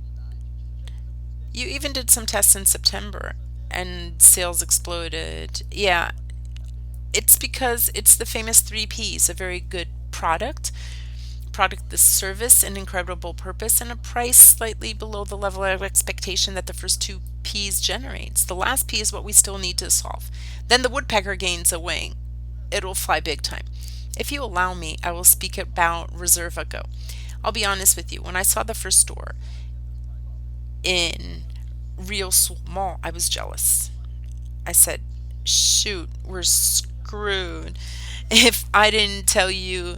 You even did some tests in September and sales exploded. Yeah, it's because it's the famous three P's: a very good product, the service, an incredible purpose, and a price slightly below the level of expectation that the first two P's generates. The last P is what we still need to solve. Then the woodpecker gains a wing. It'll fly big time. If you allow me, I will speak about Reserva&Co. I'll be honest with you. When I saw the first store in Rio Sul Mall, I was jealous. I said, shoot, we're screwed. If I didn't tell you,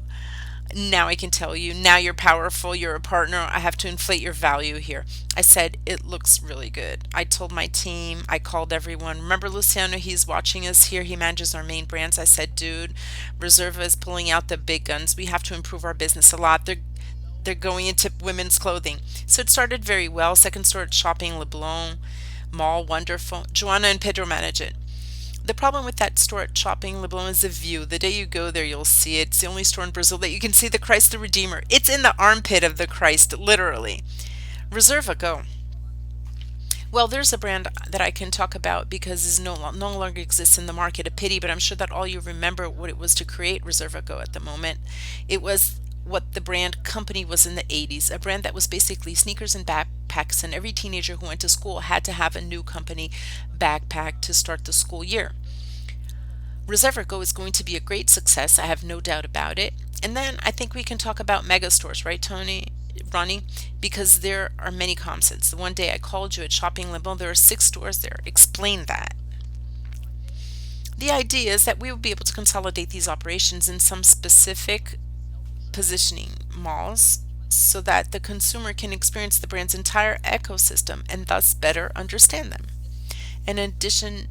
Now I can tell you, now you're powerful, you're a partner, I have to inflate your value here. I said, it looks really good. I told my team, I called everyone. Remember Luciano, he's watching us here, he manages our main brands. I said, dude, Reserva is pulling out the big guns. We have to improve our business a lot. They're going into women's clothing. So it started very well. Second store at Shopping Leblon Mall, wonderful. Joanna and Pedro manage it. The problem with that store at Shopping Leblon is the view. The day you go there, you'll see it. It's the only store in Brazil that you can see the Christ the Redeemer. It's in the armpit of the Christ, literally. Reserva, go. Well, there's a brand that I can talk about because it no longer exists in the market. A pity, but I'm sure that all you remember what it was to create Reserva Go at the moment. It was what the brand company was in the 80s, a brand that was basically sneakers and backpacks, and every teenager who went to school had to have a new company backpack to start the school year. Reserva Go is going to be a great success. I have no doubt about it. And then I think we can talk about mega stores, right, Tony? Ronnie, because there are many concepts. The one day I called you at Shopping Limbo, there are 6 stores there. Explain that. The idea is that we will be able to consolidate these operations in some specific positioning malls so that the consumer can experience the brand's entire ecosystem and thus better understand them. In addition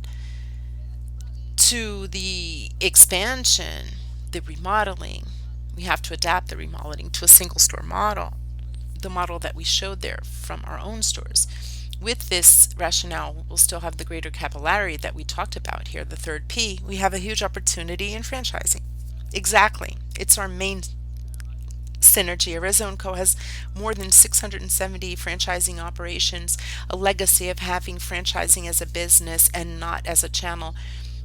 to the expansion, the remodeling, we have to adapt the remodeling to a single store model, the model that we showed there from our own stores. With this rationale, we'll still have the greater capillarity that we talked about here, the third P. We have a huge opportunity in franchising. Exactly. It's our main synergy. Arezzo&Co has more than 670 franchising operations, a legacy of having franchising as a business and not as a channel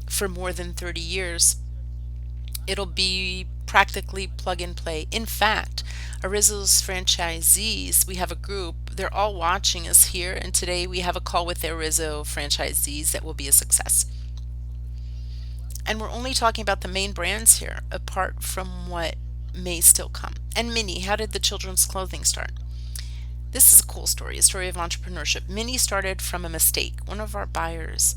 for more than 30 years. It'll be practically plug and play. In fact, Arezzo's franchisees, we have a group, they're all watching us here, and today we have a call with the Arezzo franchisees that will be a success. And we're only talking about the main brands here, apart from what may still come. And Minnie, how did the children's clothing start? This is a cool story, a story of entrepreneurship. Minnie started from a mistake. One of our buyers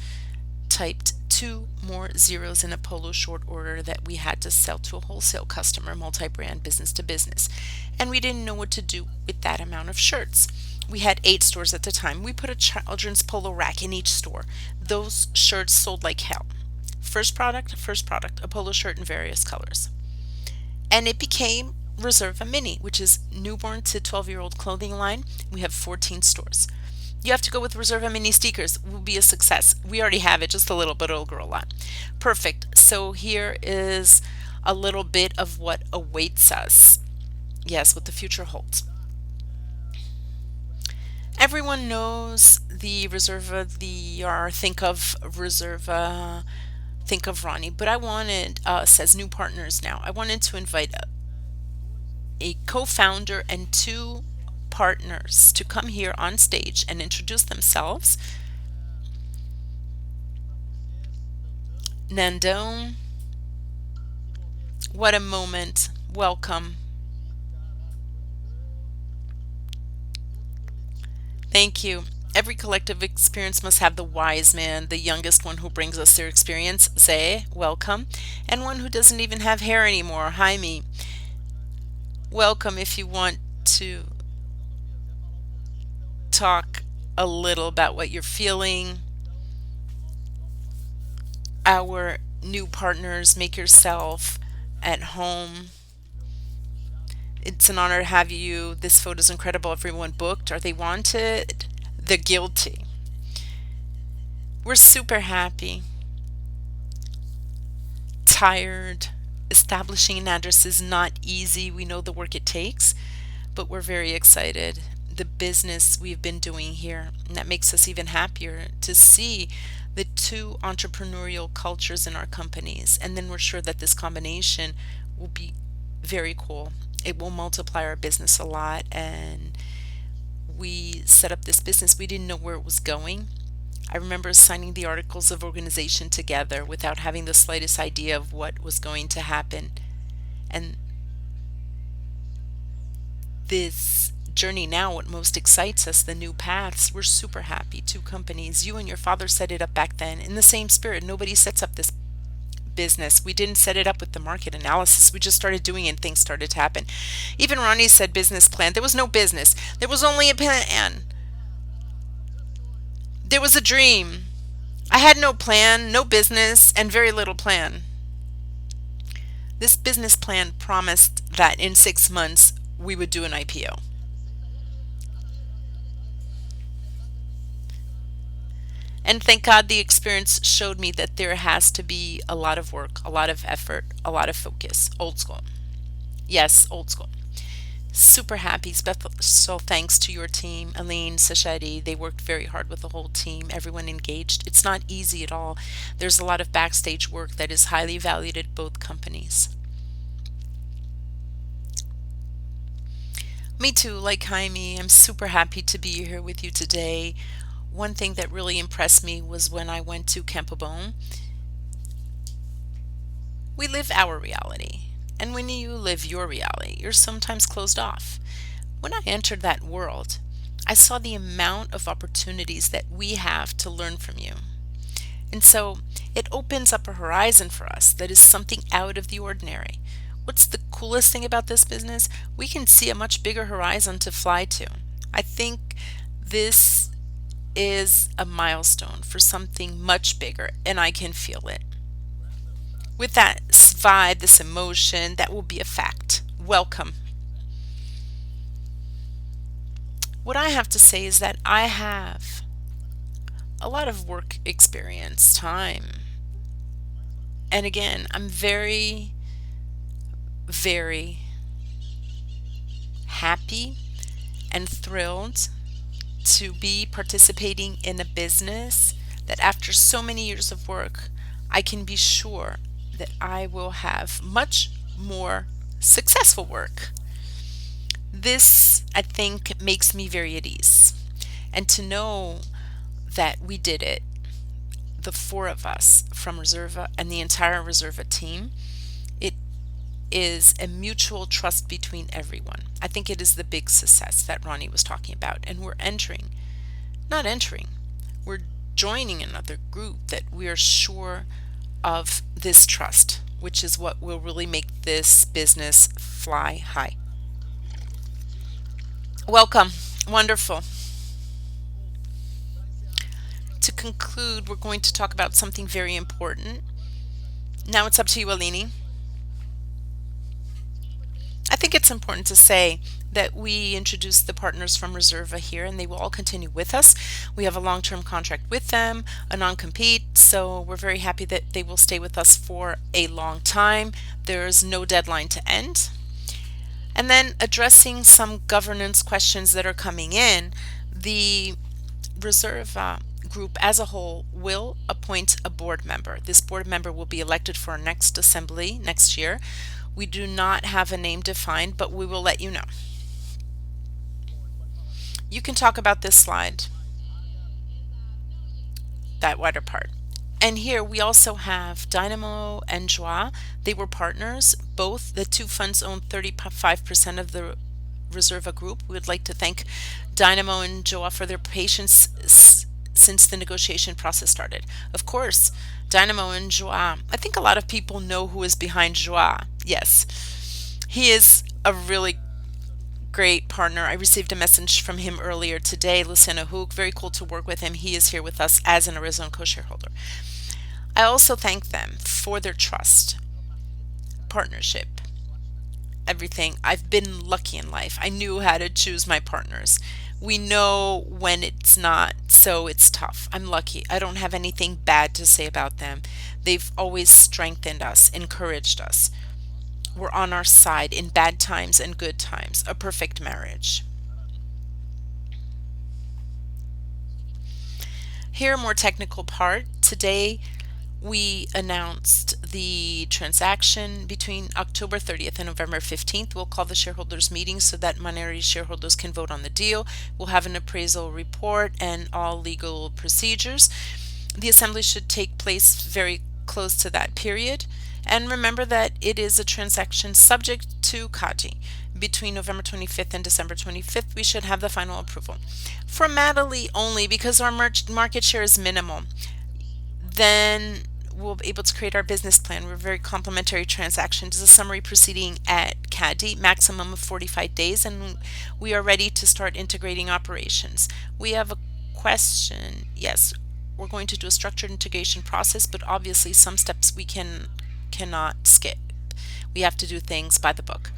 typed 2 more zeros in a polo short order that we had to sell to a wholesale customer, multi-brand, business to business. And we didn't know what to do with that amount of shirts. We had 8 stores at the time. We put a children's polo rack in each store. Those shirts sold like hell. First product, a polo shirt in various colors. And it became Reserva Mini, which is newborn to 12-year-old clothing line. We have 14 stores. You have to go with Reserva Mini Stickers. It will be a success. We already have it, just a little, but it'll grow a lot. Perfect. So here is a little bit of what awaits us. Yes, what the future holds. Everyone knows the Reserva, think of Reserva, think of Ronnie, but I wanted us as new partners now. I wanted to invite a co-founder and 2 partners to come here on stage and introduce themselves. Nandone, what a moment. Welcome. Thank you. Every collective experience must have the wise man, the youngest one who brings us their experience, Zay, welcome, and one who doesn't even have hair anymore, Jaime. Welcome if you want to talk a little about what you're feeling. Our new partners, make yourself at home. It's an honor to have you. This photo is incredible. Everyone booked. Are they wanted? The guilty. We're super happy. Tired. Establishing an address is not easy. We know the work it takes, but we're very excited. The business we've been doing here, and that makes us even happier to see the 2 entrepreneurial cultures in our companies. And then we're sure that this combination will be very cool. It will multiply our business a lot. And we set up this business, we didn't know where it was going. I remember signing the articles of organization together without having the slightest idea of what was going to happen. And this journey now, what most excites us, the new paths, we're super happy. 2 companies. You and your father set it up back then in the same spirit. Nobody sets up this business. We didn't set it up with the market analysis. We just started doing it and things started to happen. Even Ronnie said business plan. There was no business. There was only a plan. There was a dream. I had no plan, no business, and very little plan. This business plan promised that in 6 months we would do an IPO. And thank God the experience showed me that there has to be a lot of work, a lot of effort, a lot of focus. Old school. Yes, old school. Super happy. Special thanks to your team, Aline, Sashadi. They worked very hard with the whole team, everyone engaged. It's not easy at all. There's a lot of backstage work that is highly valued at both companies. Me too, like Jaime. I'm super happy to be here with you today. One thing that really impressed me was when I went to Campobon. We live our reality. And when you live your reality, you're sometimes closed off. When I entered that world, I saw the amount of opportunities that we have to learn from you. And so it opens up a horizon for us that is something out of the ordinary. What's the coolest thing about this business? We can see a much bigger horizon to fly to. I think this is a milestone for something much bigger, and I can feel it. With that vibe, this emotion, that will be a fact. Welcome. What I have to say is that I have a lot of work experience, time. And again, I'm very, very happy and thrilled to be participating in a business that after so many years of work, I can be sure that I will have much more successful work. This, I think, makes me very at ease. And to know that we did it, the four of us from Reserva and the entire Reserva team, it is a mutual trust between everyone. I think it is the big success that Ronnie was talking about. And we're not entering, we're joining another group that we are sure of this trust, which is what will really make this business fly high. Welcome. Wonderful. To conclude, we're going to talk about something very important. Now it's up to you, Alini. I think it's important to say that we introduced the partners from Reserva here and they will all continue with us. We have a long-term contract with them, a non-compete, so we're very happy that they will stay with us for a long time. There's no deadline to end. And then addressing some governance questions that are coming in, the Reserva group as a whole will appoint a board member. This board member will be elected for our next assembly next year. We do not have a name defined, but we will let you know. You can talk about this slide, that wider part. And here we also have Dynamo and Joie. They were partners. Both the two funds own 35% of the Reserva group. We would like to thank Dynamo and Joie for their patience since the negotiation process started. Of course, Dynamo and Joie. I think a lot of people know who is behind Joie. Yes, he is a really great partner. I received a message from him earlier today, Luciano Hook. Very cool to work with him. He is here with us as an Arezzo&Co shareholder. I also thank them for their trust, partnership, everything. I've been lucky in life. I knew how to choose my partners. We know when it's not, so it's tough. I'm lucky. I don't have anything bad to say about them. They've always strengthened us, encouraged us. We're on our side in bad times and good times. A perfect marriage. Here, a more technical part. Today, we announced the transaction between October 30th and November 15th. We'll call the shareholders meeting so that minority shareholders can vote on the deal. We'll have an appraisal report and all legal procedures. The assembly should take place very close to that period. And remember that it is a transaction subject to CADI. Between November 25th and December 25th, we should have the final approval. Formality only, because our market share is minimal. Then we'll be able to create our business plan. We're very complementary transactions. A summary proceeding at CADI, maximum of 45 days, and we are ready to start integrating operations. We have a question. Yes, we're going to do a structured integration process, but obviously some steps we cannot skip. We have to do things by the book.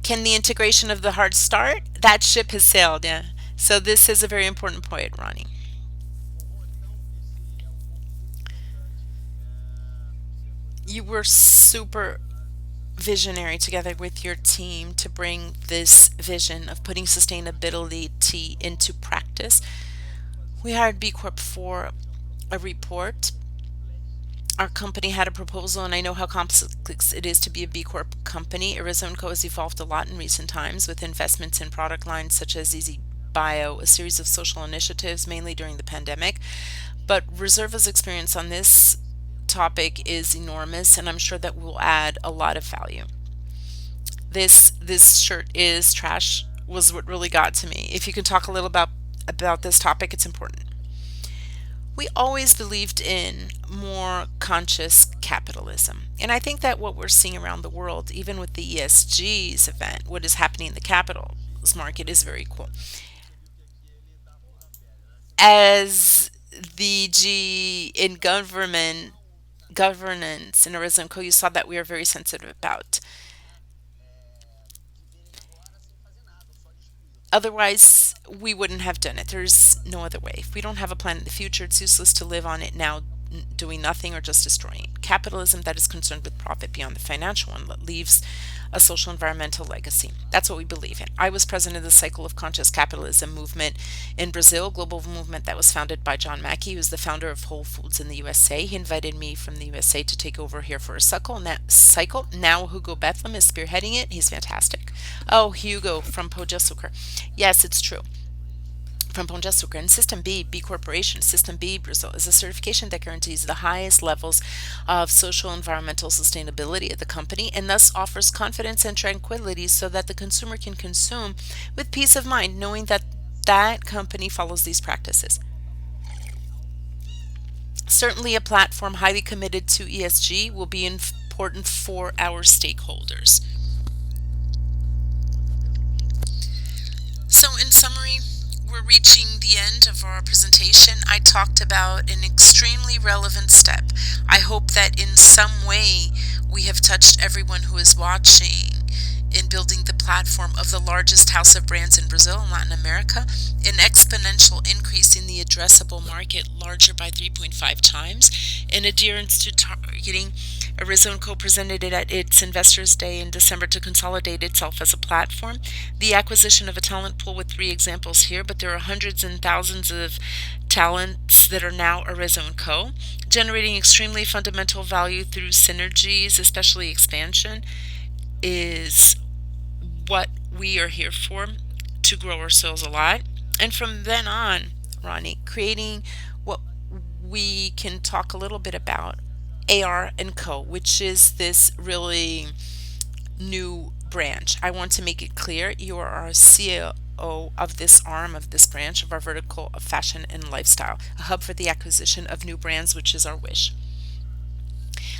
Can the integration of the heart start? That ship has sailed, yeah. So this is a very important point, Ronnie. You were super visionary together with your team to bring this vision of putting sustainability into practice. We hired B Corp for a report. Our company had a proposal, and I know how complex it is to be a B Corp company. Arezzo&Co has evolved a lot in recent times with investments in product lines such as Easy Bio, a series of social initiatives, mainly during the pandemic. But Reserva's experience on this topic is enormous, and I'm sure that will add a lot of value. This shirt is trash was what really got to me. If you can talk a little about this topic, it's important. We always believed in more conscious capitalism. And I think that what we're seeing around the world, even with the ESG's event, what is happening in the capitals market is very cool. As the G in governance in Arezzo&Co, you saw that we are very sensitive about. Otherwise, we wouldn't have done it. There's no other way. If we don't have a plan in the future, it's useless to live on it now, doing nothing or just destroying it. Capitalism that is concerned with profit beyond the financial one that leaves a social environmental legacy. That's what we believe in. I was president of the Cycle of Conscious Capitalism movement in Brazil, global movement that was founded by John Mackey, who's the founder of Whole Foods in the USA. He invited me from the USA to take over here for a cycle. Now Hugo Bethlehem is spearheading it. He's fantastic. Oh, Hugo from Pojasuker. Yes, it's true. From Pão de Açúcar. And System B, B Corporation, System B Brazil, is a certification that guarantees the highest levels of social and environmental sustainability of the company and thus offers confidence and tranquility so that the consumer can consume with peace of mind, knowing that that company follows these practices. Certainly, a platform highly committed to ESG will be important for our stakeholders. So, in summary, we're reaching the end of our presentation. I talked about an extremely relevant step. I hope that in some way we have touched everyone who is watching in building the platform of the largest house of brands in Brazil and Latin America, an exponential increase in the addressable market, larger by 3.5 times, in adherence to targeting. Arezzo&Co presented it at its Investors Day in December to consolidate itself as a platform. The acquisition of a talent pool with three examples here, but there are hundreds and thousands of talents that are now Arezzo&Co, generating extremely fundamental value through synergies, especially expansion, is what we are here for, to grow our sales a lot. And from then on, Ronnie, creating what we can talk a little bit about AR&Co, which is this really new branch. I want to make it clear you are our CEO of this arm of this branch of our vertical of fashion and lifestyle, a hub for the acquisition of new brands, which is our wish.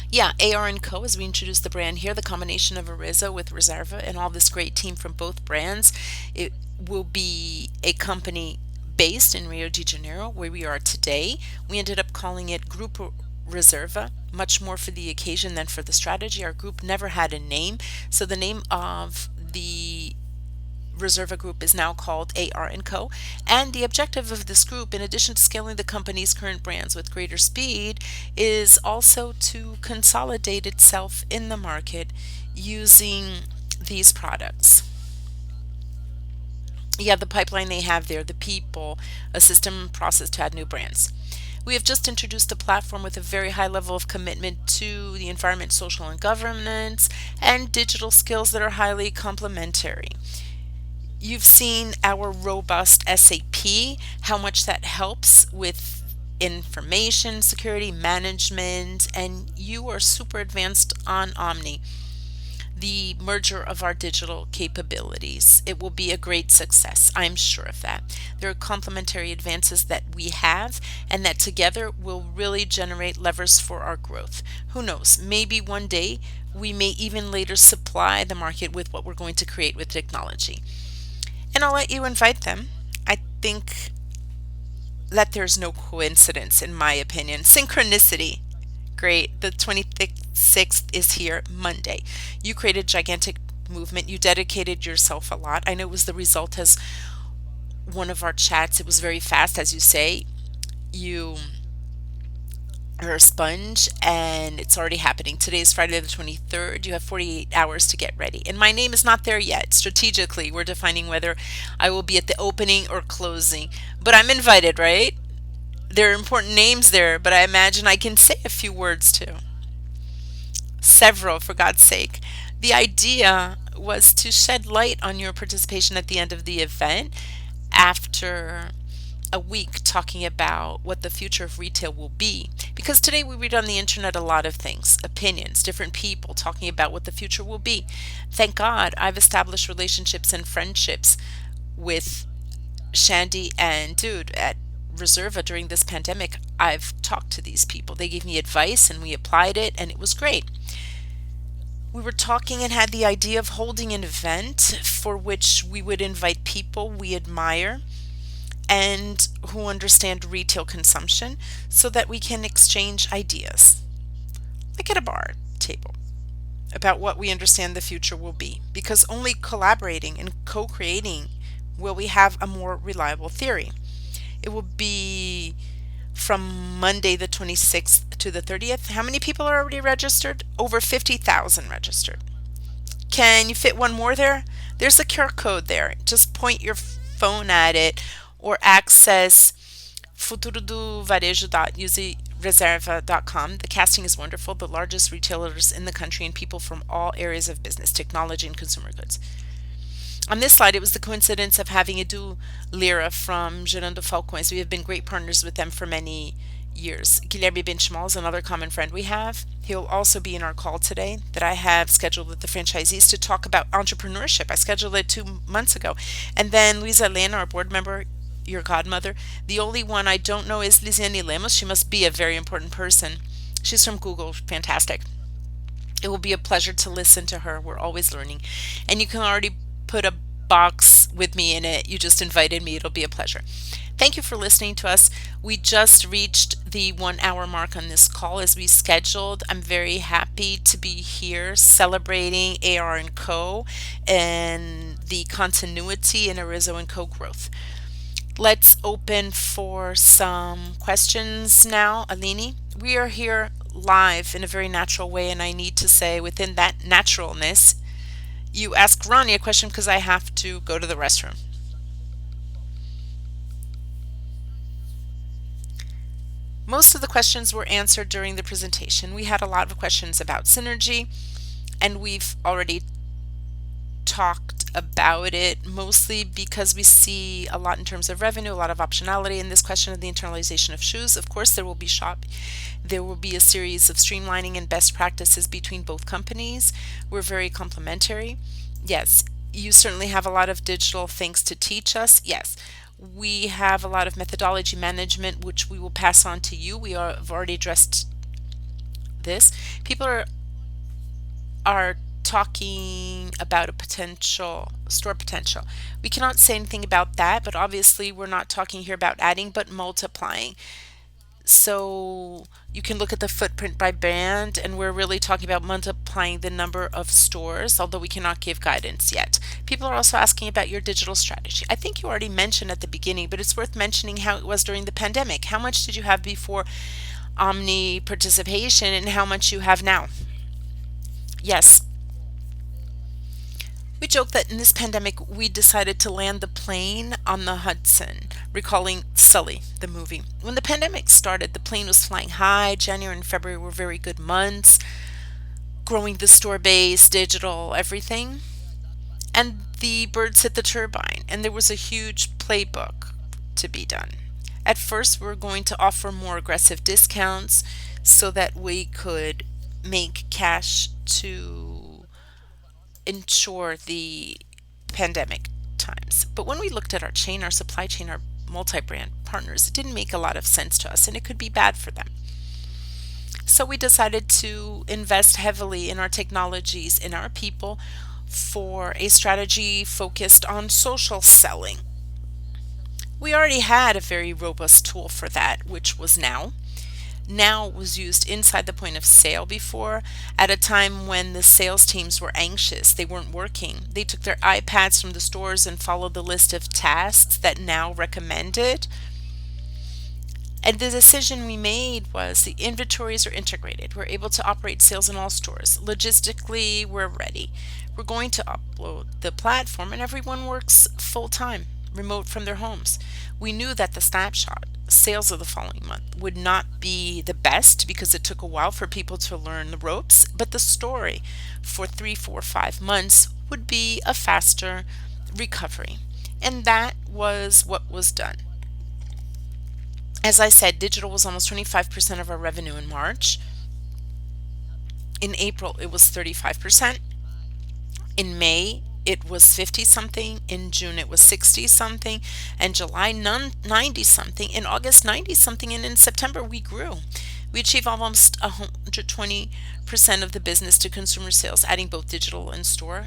Yeah, AR&Co, as we introduce the brand here, the combination of Arezzo with Reserva and all this great team from both brands, it will be a company based in Rio de Janeiro, where we are today. We ended up calling it Grupo Reserva, much more for the occasion than for the strategy. Our group never had a name, so the name of the Reserva Group is now called AR&Co. And the objective of this group, in addition to scaling the company's current brands with greater speed, is also to consolidate itself in the market using these products. Yeah, the pipeline they have there, the people, a system and process to add new brands. We have just introduced a platform with a very high level of commitment to the environment, social, and governance, and digital skills that are highly complementary. You've seen our robust SAP, how much that helps with information security management, and you are super advanced on Omni. the merger of our digital capabilities. It will be a great success. I'm sure of that. There are complementary advances that we have, and that together will really generate levers for our growth. Who knows? Maybe one day we may even later supply the market with what we're going to create with technology. And I'll let you invite them. I think that there's no coincidence, in my opinion. Synchronicity. Great. The 26th is here, Monday. You created gigantic movement. You dedicated yourself a lot. I know it was the result as one of our chats. It was very fast, as you say. You are a sponge, and it's already happening. Today is Friday the 23rd. You have 48 hours to get ready. And my name is not there yet. Strategically, we're defining whether I will be at the opening or closing. But I'm invited, right? There are important names there, but I imagine I can say a few words too. Several, for God's sake. The idea was to shed light on your participation at the end of the event after a week talking about what the future of retail will be. Because today we read on the internet a lot of things, opinions, different people talking about what the future will be. Thank God I've established relationships and friendships with Shandy and Dude at Reserva during this pandemic. I've talked to these people. They gave me advice and we applied it, and it was great. We were talking and had the idea of holding an event for which we would invite people we admire and who understand retail consumption so that we can exchange ideas, like at a bar table, about what we understand the future will be. Because only collaborating and co creating will we have a more reliable theory. It will be from Monday the 26th to the 30th. How many people are already registered? Over 50,000 registered. Can you fit one more there? There's a QR code there. Just point your phone at it or access futurodovarejo.usereserva.com. The casting is wonderful. The largest retailers in the country and people from all areas of business, technology, and consumer goods. On this slide, it was the coincidence of having Edu Lira from Gerando Falcões. We have been great partners with them for many years. Guilherme Benchimol is another common friend we have. He'll also be in our call today that I have scheduled with the franchisees to talk about entrepreneurship. I scheduled it 2 months ago. And then Luisa Elena, our board member, your godmother. The only one I don't know is Lisiane Lemos. She must be a very important person. She's from Google. Fantastic. It will be a pleasure to listen to her. We're always learning. And you can already put a box with me in it. You just invited me. It'll be a pleasure. Thank you for listening to us. We just reached the 1 hour mark on this call as we scheduled. I'm very happy to be here celebrating AR&Co and the continuity in Arezzo&Co growth. Let's open for some questions now. Aline, we are here live in a very natural way, and I need to say within that naturalness, you ask Ronnie a question because I have to go to the restroom. Most of the questions were answered during the presentation. We had a lot of questions about synergy, and we've already talked about it mostly because we see a lot in terms of revenue, a lot of optionality in this question of the internalization of shoes. Of course, there will be a series of streamlining and best practices between both companies. We're very complementary. Yes, you certainly have a lot of digital things to teach us. Yes, we have a lot of methodology management, which we will pass on to you. Have already addressed this. People are talking about a potential store potential. We cannot say anything about that, but obviously we're not talking here about adding, but multiplying. So you can look at the footprint by brand, and we're really talking about multiplying the number of stores, although we cannot give guidance yet. People are also asking about your digital strategy. I think you already mentioned at the beginning, but it's worth mentioning how it was during the pandemic. How much did you have before omni participation and how much you have now? Yes. We joke that in this pandemic, we decided to land the plane on the Hudson, recalling Sully, the movie. When the pandemic started, the plane was flying high. January and February were very good months, growing the store base, digital, everything. And the birds hit the turbine, and there was a huge playbook to be done. At first, we were going to offer more aggressive discounts so that we could make cash to ensure the pandemic times. But when we looked at our chain, our supply chain, our multi brand partners, it didn't make a lot of sense to us and it could be bad for them. So we decided to invest heavily in our technologies, in our people, for a strategy focused on social selling. We already had a very robust tool for that, which was Now. Now was used inside the point of sale before at a time when the sales teams were anxious. They weren't working. They took their iPads from the stores and followed the list of tasks that Now recommended. And the decision we made was the inventories are integrated. We're able to operate sales in all stores. Logistically, we're ready. We're going to upload the platform, and everyone works full time, remote from their homes. We knew that the snapshot sales of the following month would not be the best because it took a while for people to learn the ropes, but the story for 3, 4, 5 months would be a faster recovery. And that was what was done. As I said, digital was almost 25% of our revenue in March. In April, it was 35%. In May, it was 50 something. In June, it was 60 something. And July, 90 something. In August, 90 something. And in September, we grew. We achieved almost 120% of the business to consumer sales, adding both digital and store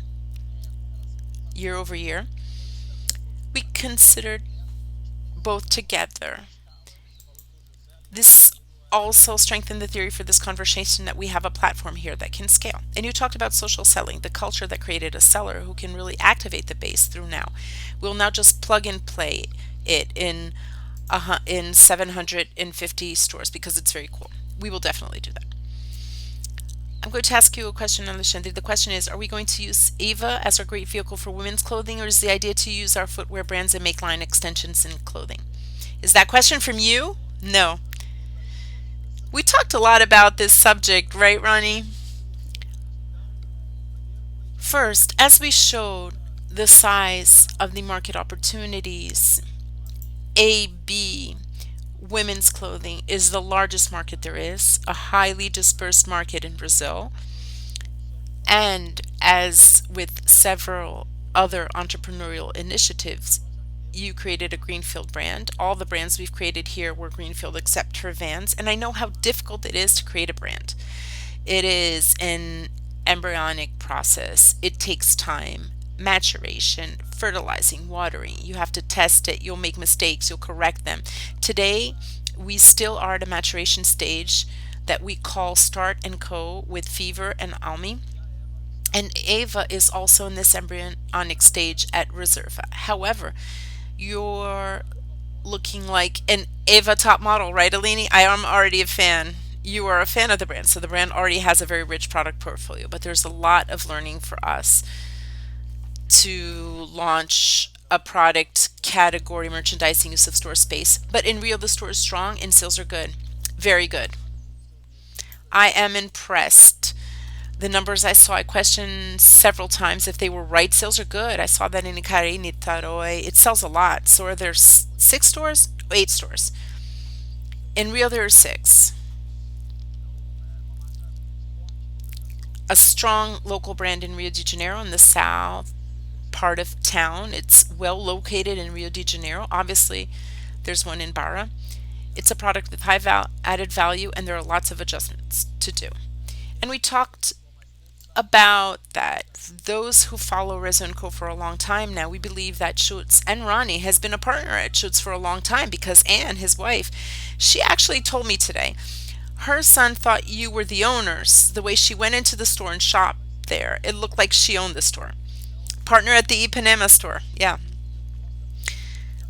year over year. We considered both together. This also strengthened the theory for this conversation that we have a platform here that can scale. And you talked about social selling, the culture that created a seller who can really activate the base through Now. We'll now just plug and play it in 750 stores because it's very cool. We will definitely do that. I'm going to ask you a question, Alexandre. The question is, are we going to use Eva as our great vehicle for women's clothing, or is the idea to use our footwear brands and make line extensions in clothing? Is that question from you? No. We talked a lot about this subject, right, Ronnie? First, as we showed the size of the market opportunities, AB, women's clothing, is the largest market there is, a highly dispersed market in Brazil. And as with several other entrepreneurial initiatives, you created a greenfield brand. All the brands we've created here were greenfield except for Vans. And I know how difficult it is to create a brand. It is an embryonic process. It takes time, maturation, fertilizing, watering. You have to test it. You'll make mistakes. You'll correct them. Today, we still are at a maturation stage that we call Start and Co. with Fever and Almi. And Ava is also in this embryonic stage at Reserva. However, you're looking like an Ava top model, right, Alini? I am already a fan. You are a fan of the brand, so the brand already has a very rich product portfolio, but there's a lot of learning for us to launch a product category merchandising use of store space. But in Rio, the store is strong and sales are good. Very good. I am impressed. The numbers I saw, I questioned several times if they were right. Sales are good. I saw that in Icari, Niterói. It sells a lot. So are there 6 stores? 8 stores. In Rio, there are 6. A strong local brand in Rio de Janeiro in the south part of town. It's well located in Rio de Janeiro. Obviously, there's one in Barra. It's a product with high added value, and there are lots of adjustments to do. And we talked about that. Those who follow Arezzo&Co for a long time now, we believe that Schutz and Ronnie has been a partner at Schutz for a long time because Anne, his wife, she actually told me today her son thought you were the owners. The way she went into the store and shopped there, it looked like she owned the store. Partner at the Ipanema store. Yeah.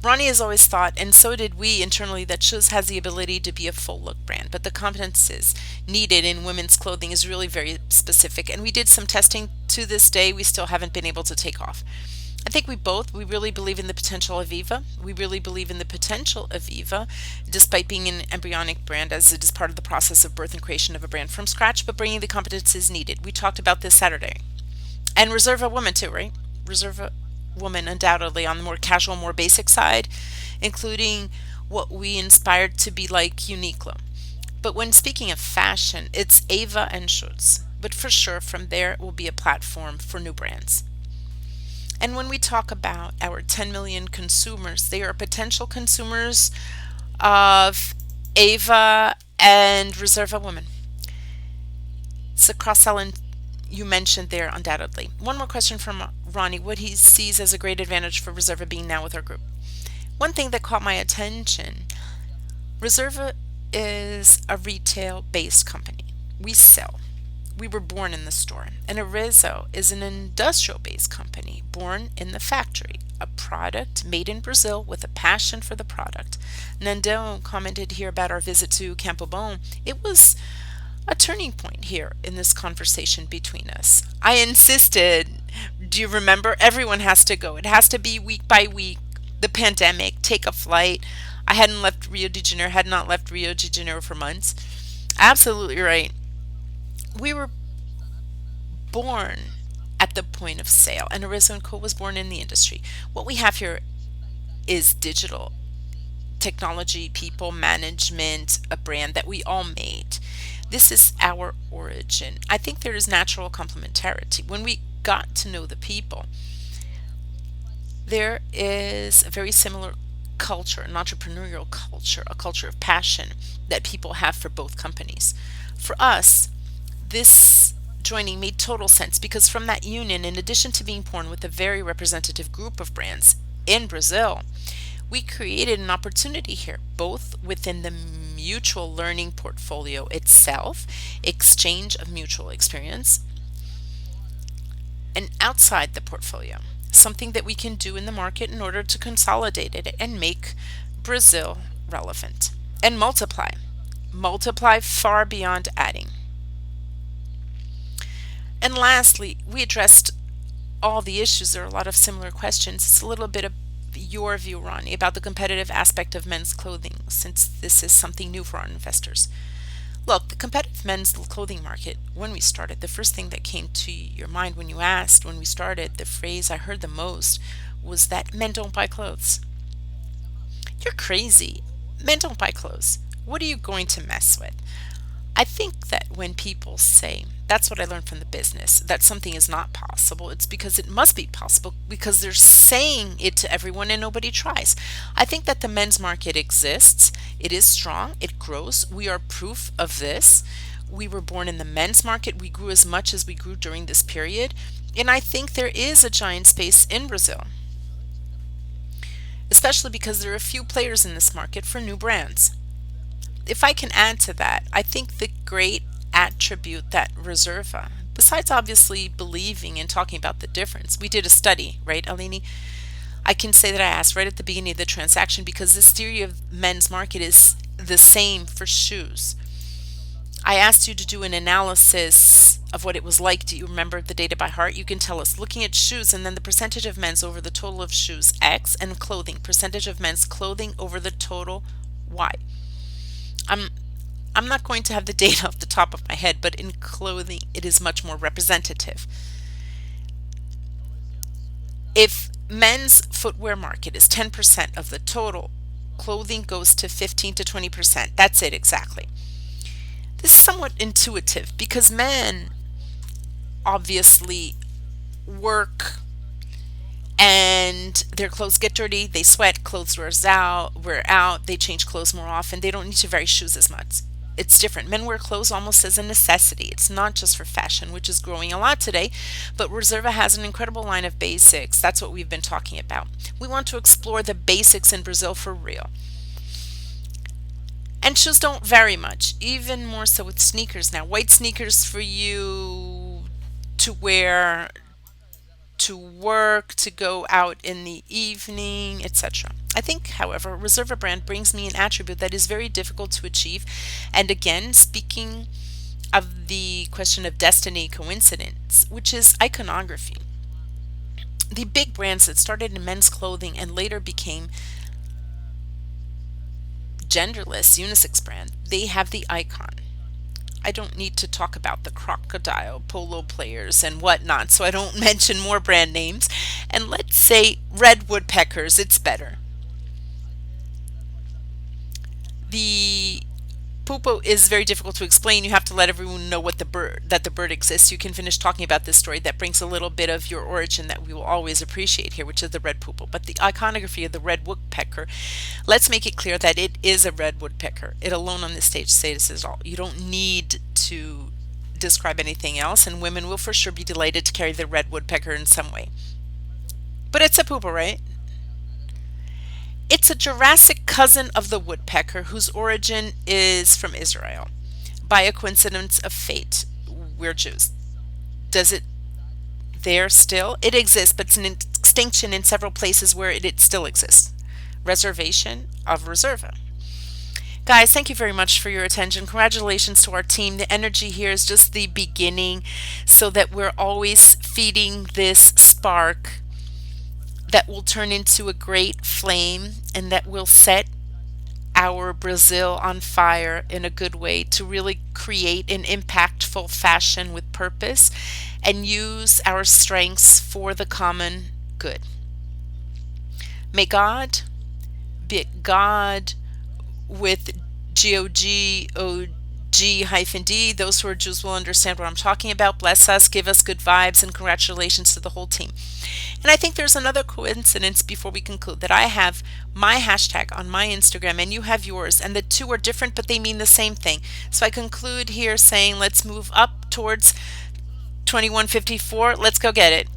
Ronnie has always thought, and so did we internally, that Schutz has the ability to be a full look brand, but the competences needed in women's clothing is really very specific. And we did some testing. To this day, we still haven't been able to take off. I think we really believe in the potential of Eva. We really believe in the potential of Eva, despite being an embryonic brand, as it is part of the process of birth and creation of a brand from scratch, but bringing the competences needed. We talked about this Saturday. And Reserva woman too, right? Reserva woman undoubtedly on the more casual, more basic side, including what we inspired to be like Uniqlo. But when speaking of fashion, it's Ava and Schutz. But for sure, from there, it will be a platform for new brands. And when we talk about our 10 million consumers, they are potential consumers of Ava and Reserva women. It's a cross selling you mentioned there, undoubtedly. One more question from Ronnie: what he sees as a great advantage for Reserva being now with our group. One thing that caught my attention: Reserva is a retail based company. We sell. We were born in the store. And Arezzo is an industrial based company born in the factory, a product made in Brazil with a passion for the product. Nando commented here about our visit to Campo Bom. It was a turning point here in this conversation between us. I insisted, do you remember? Everyone has to go. It has to be week by week. The pandemic, take a flight. I hadn't left Rio de Janeiro, had not left Rio de Janeiro for months. Absolutely right. We were born at the point of sale, and Arezzo&Co was born in the industry. What we have here is digital technology, people, management, a brand that we all made. This is our origin. I think there is natural complementarity. When we got to know the people, there is a very similar culture, an entrepreneurial culture, a culture of passion that people have for both companies. For us, this joining made total sense because from that union, in addition to being born with a very representative group of brands in Brazil, we created an opportunity here, both within the mutual learning portfolio itself, exchange of mutual experience, and outside the portfolio, something that we can do in the market in order to consolidate it and make Brazil relevant and multiply far beyond adding. And lastly, we addressed all the issues. There are a lot of similar questions. It's a little bit of your view, Ronnie, about the competitive aspect of men's clothing, since this is something new for our investors. Look, the competitive men's clothing market, when we started, the first thing that came to your mind when you asked when we started, the phrase I heard the most was that men don't buy clothes. You're crazy. Men don't buy clothes. What are you going to mess with? I think that when people say, that's what I learned from the business, that something is not possible, it's because it must be possible because they're saying it to everyone and nobody tries. I think that the men's market exists. It is strong. It grows. We are proof of this. We were born in the men's market. We grew as much as we grew during this period. And I think there is a giant space in Brazil, especially because there are a few players in this market for new brands. If I can add to that, I think the great attribute that Reserva, besides obviously believing and talking about the difference, we did a study, right, Alini? I can say that I asked right at the beginning of the transaction because this theory of men's market is the same for shoes. I asked you to do an analysis of what it was like. Do you remember the data by heart? You can tell us looking at shoes and then the percentage of men's over the total of shoes X and clothing, percentage of men's clothing over the total Y. I'm I'm not going to have the data off the top of my head, but in clothing it is much more representative. If men's footwear market is 10% of the total, clothing goes to 15 to 20%. That's it exactly. This is somewhat intuitive because men obviously work and their clothes get dirty, they sweat, clothes wear out, they change clothes more often, they don't need to vary shoes as much. It's different. Men wear clothes almost as a necessity. It's not just for fashion, which is growing a lot today, but Reserva has an incredible line of basics. That's what we've been talking about. We want to explore the basics in Brazil for real. And shoes don't vary much, even more so with sneakers now. White sneakers for you to wear to work, to go out in the evening, etc. I think, however, Reserva brand brings me an attribute that is very difficult to achieve. And again, speaking of the question of destiny coincidence, which is iconography. The big brands that started in men's clothing and later became genderless unisex brand, they have the icon. I don't need to talk about the crocodile polo players and whatnot, so I don't mention more brand names. And let's say red woodpeckers, it's better. The pupo is very difficult to explain. You have to let everyone know what the bird that the bird exists. You can finish talking about this story. That brings a little bit of your origin that we will always appreciate here, which is the red pupo. But the iconography of the red woodpecker, let's make it clear that it is a red woodpecker. It alone on this stage says it all. You don't need to describe anything else, and women will for sure be delighted to carry the red woodpecker in some way. But it's a pupo, right? It's a Jurassic cousin of the woodpecker whose origin is from Israel. By a coincidence of fate, we're Jews. Does it there still? It exists, but it's an extinction in several places where it still exists. Reservation of Reserva. Guys, thank you very much for your attention. Congratulations to our team. The energy here is just the beginning, so that we're always feeding this spark that will turn into a great flame and that will set our Brazil on fire in a good way to really create an impactful fashion with purpose and use our strengths for the common good. May God, be it God with GOG hyphen D, those who are Jews will understand what I'm talking about. Bless us, give us good vibes, and congratulations to the whole team. And I think there's another coincidence before we conclude, that I have my hashtag on my Instagram and you have yours, and the two are different, but they mean the same thing. So I conclude here saying, let's move up towards 2154. Let's go get it.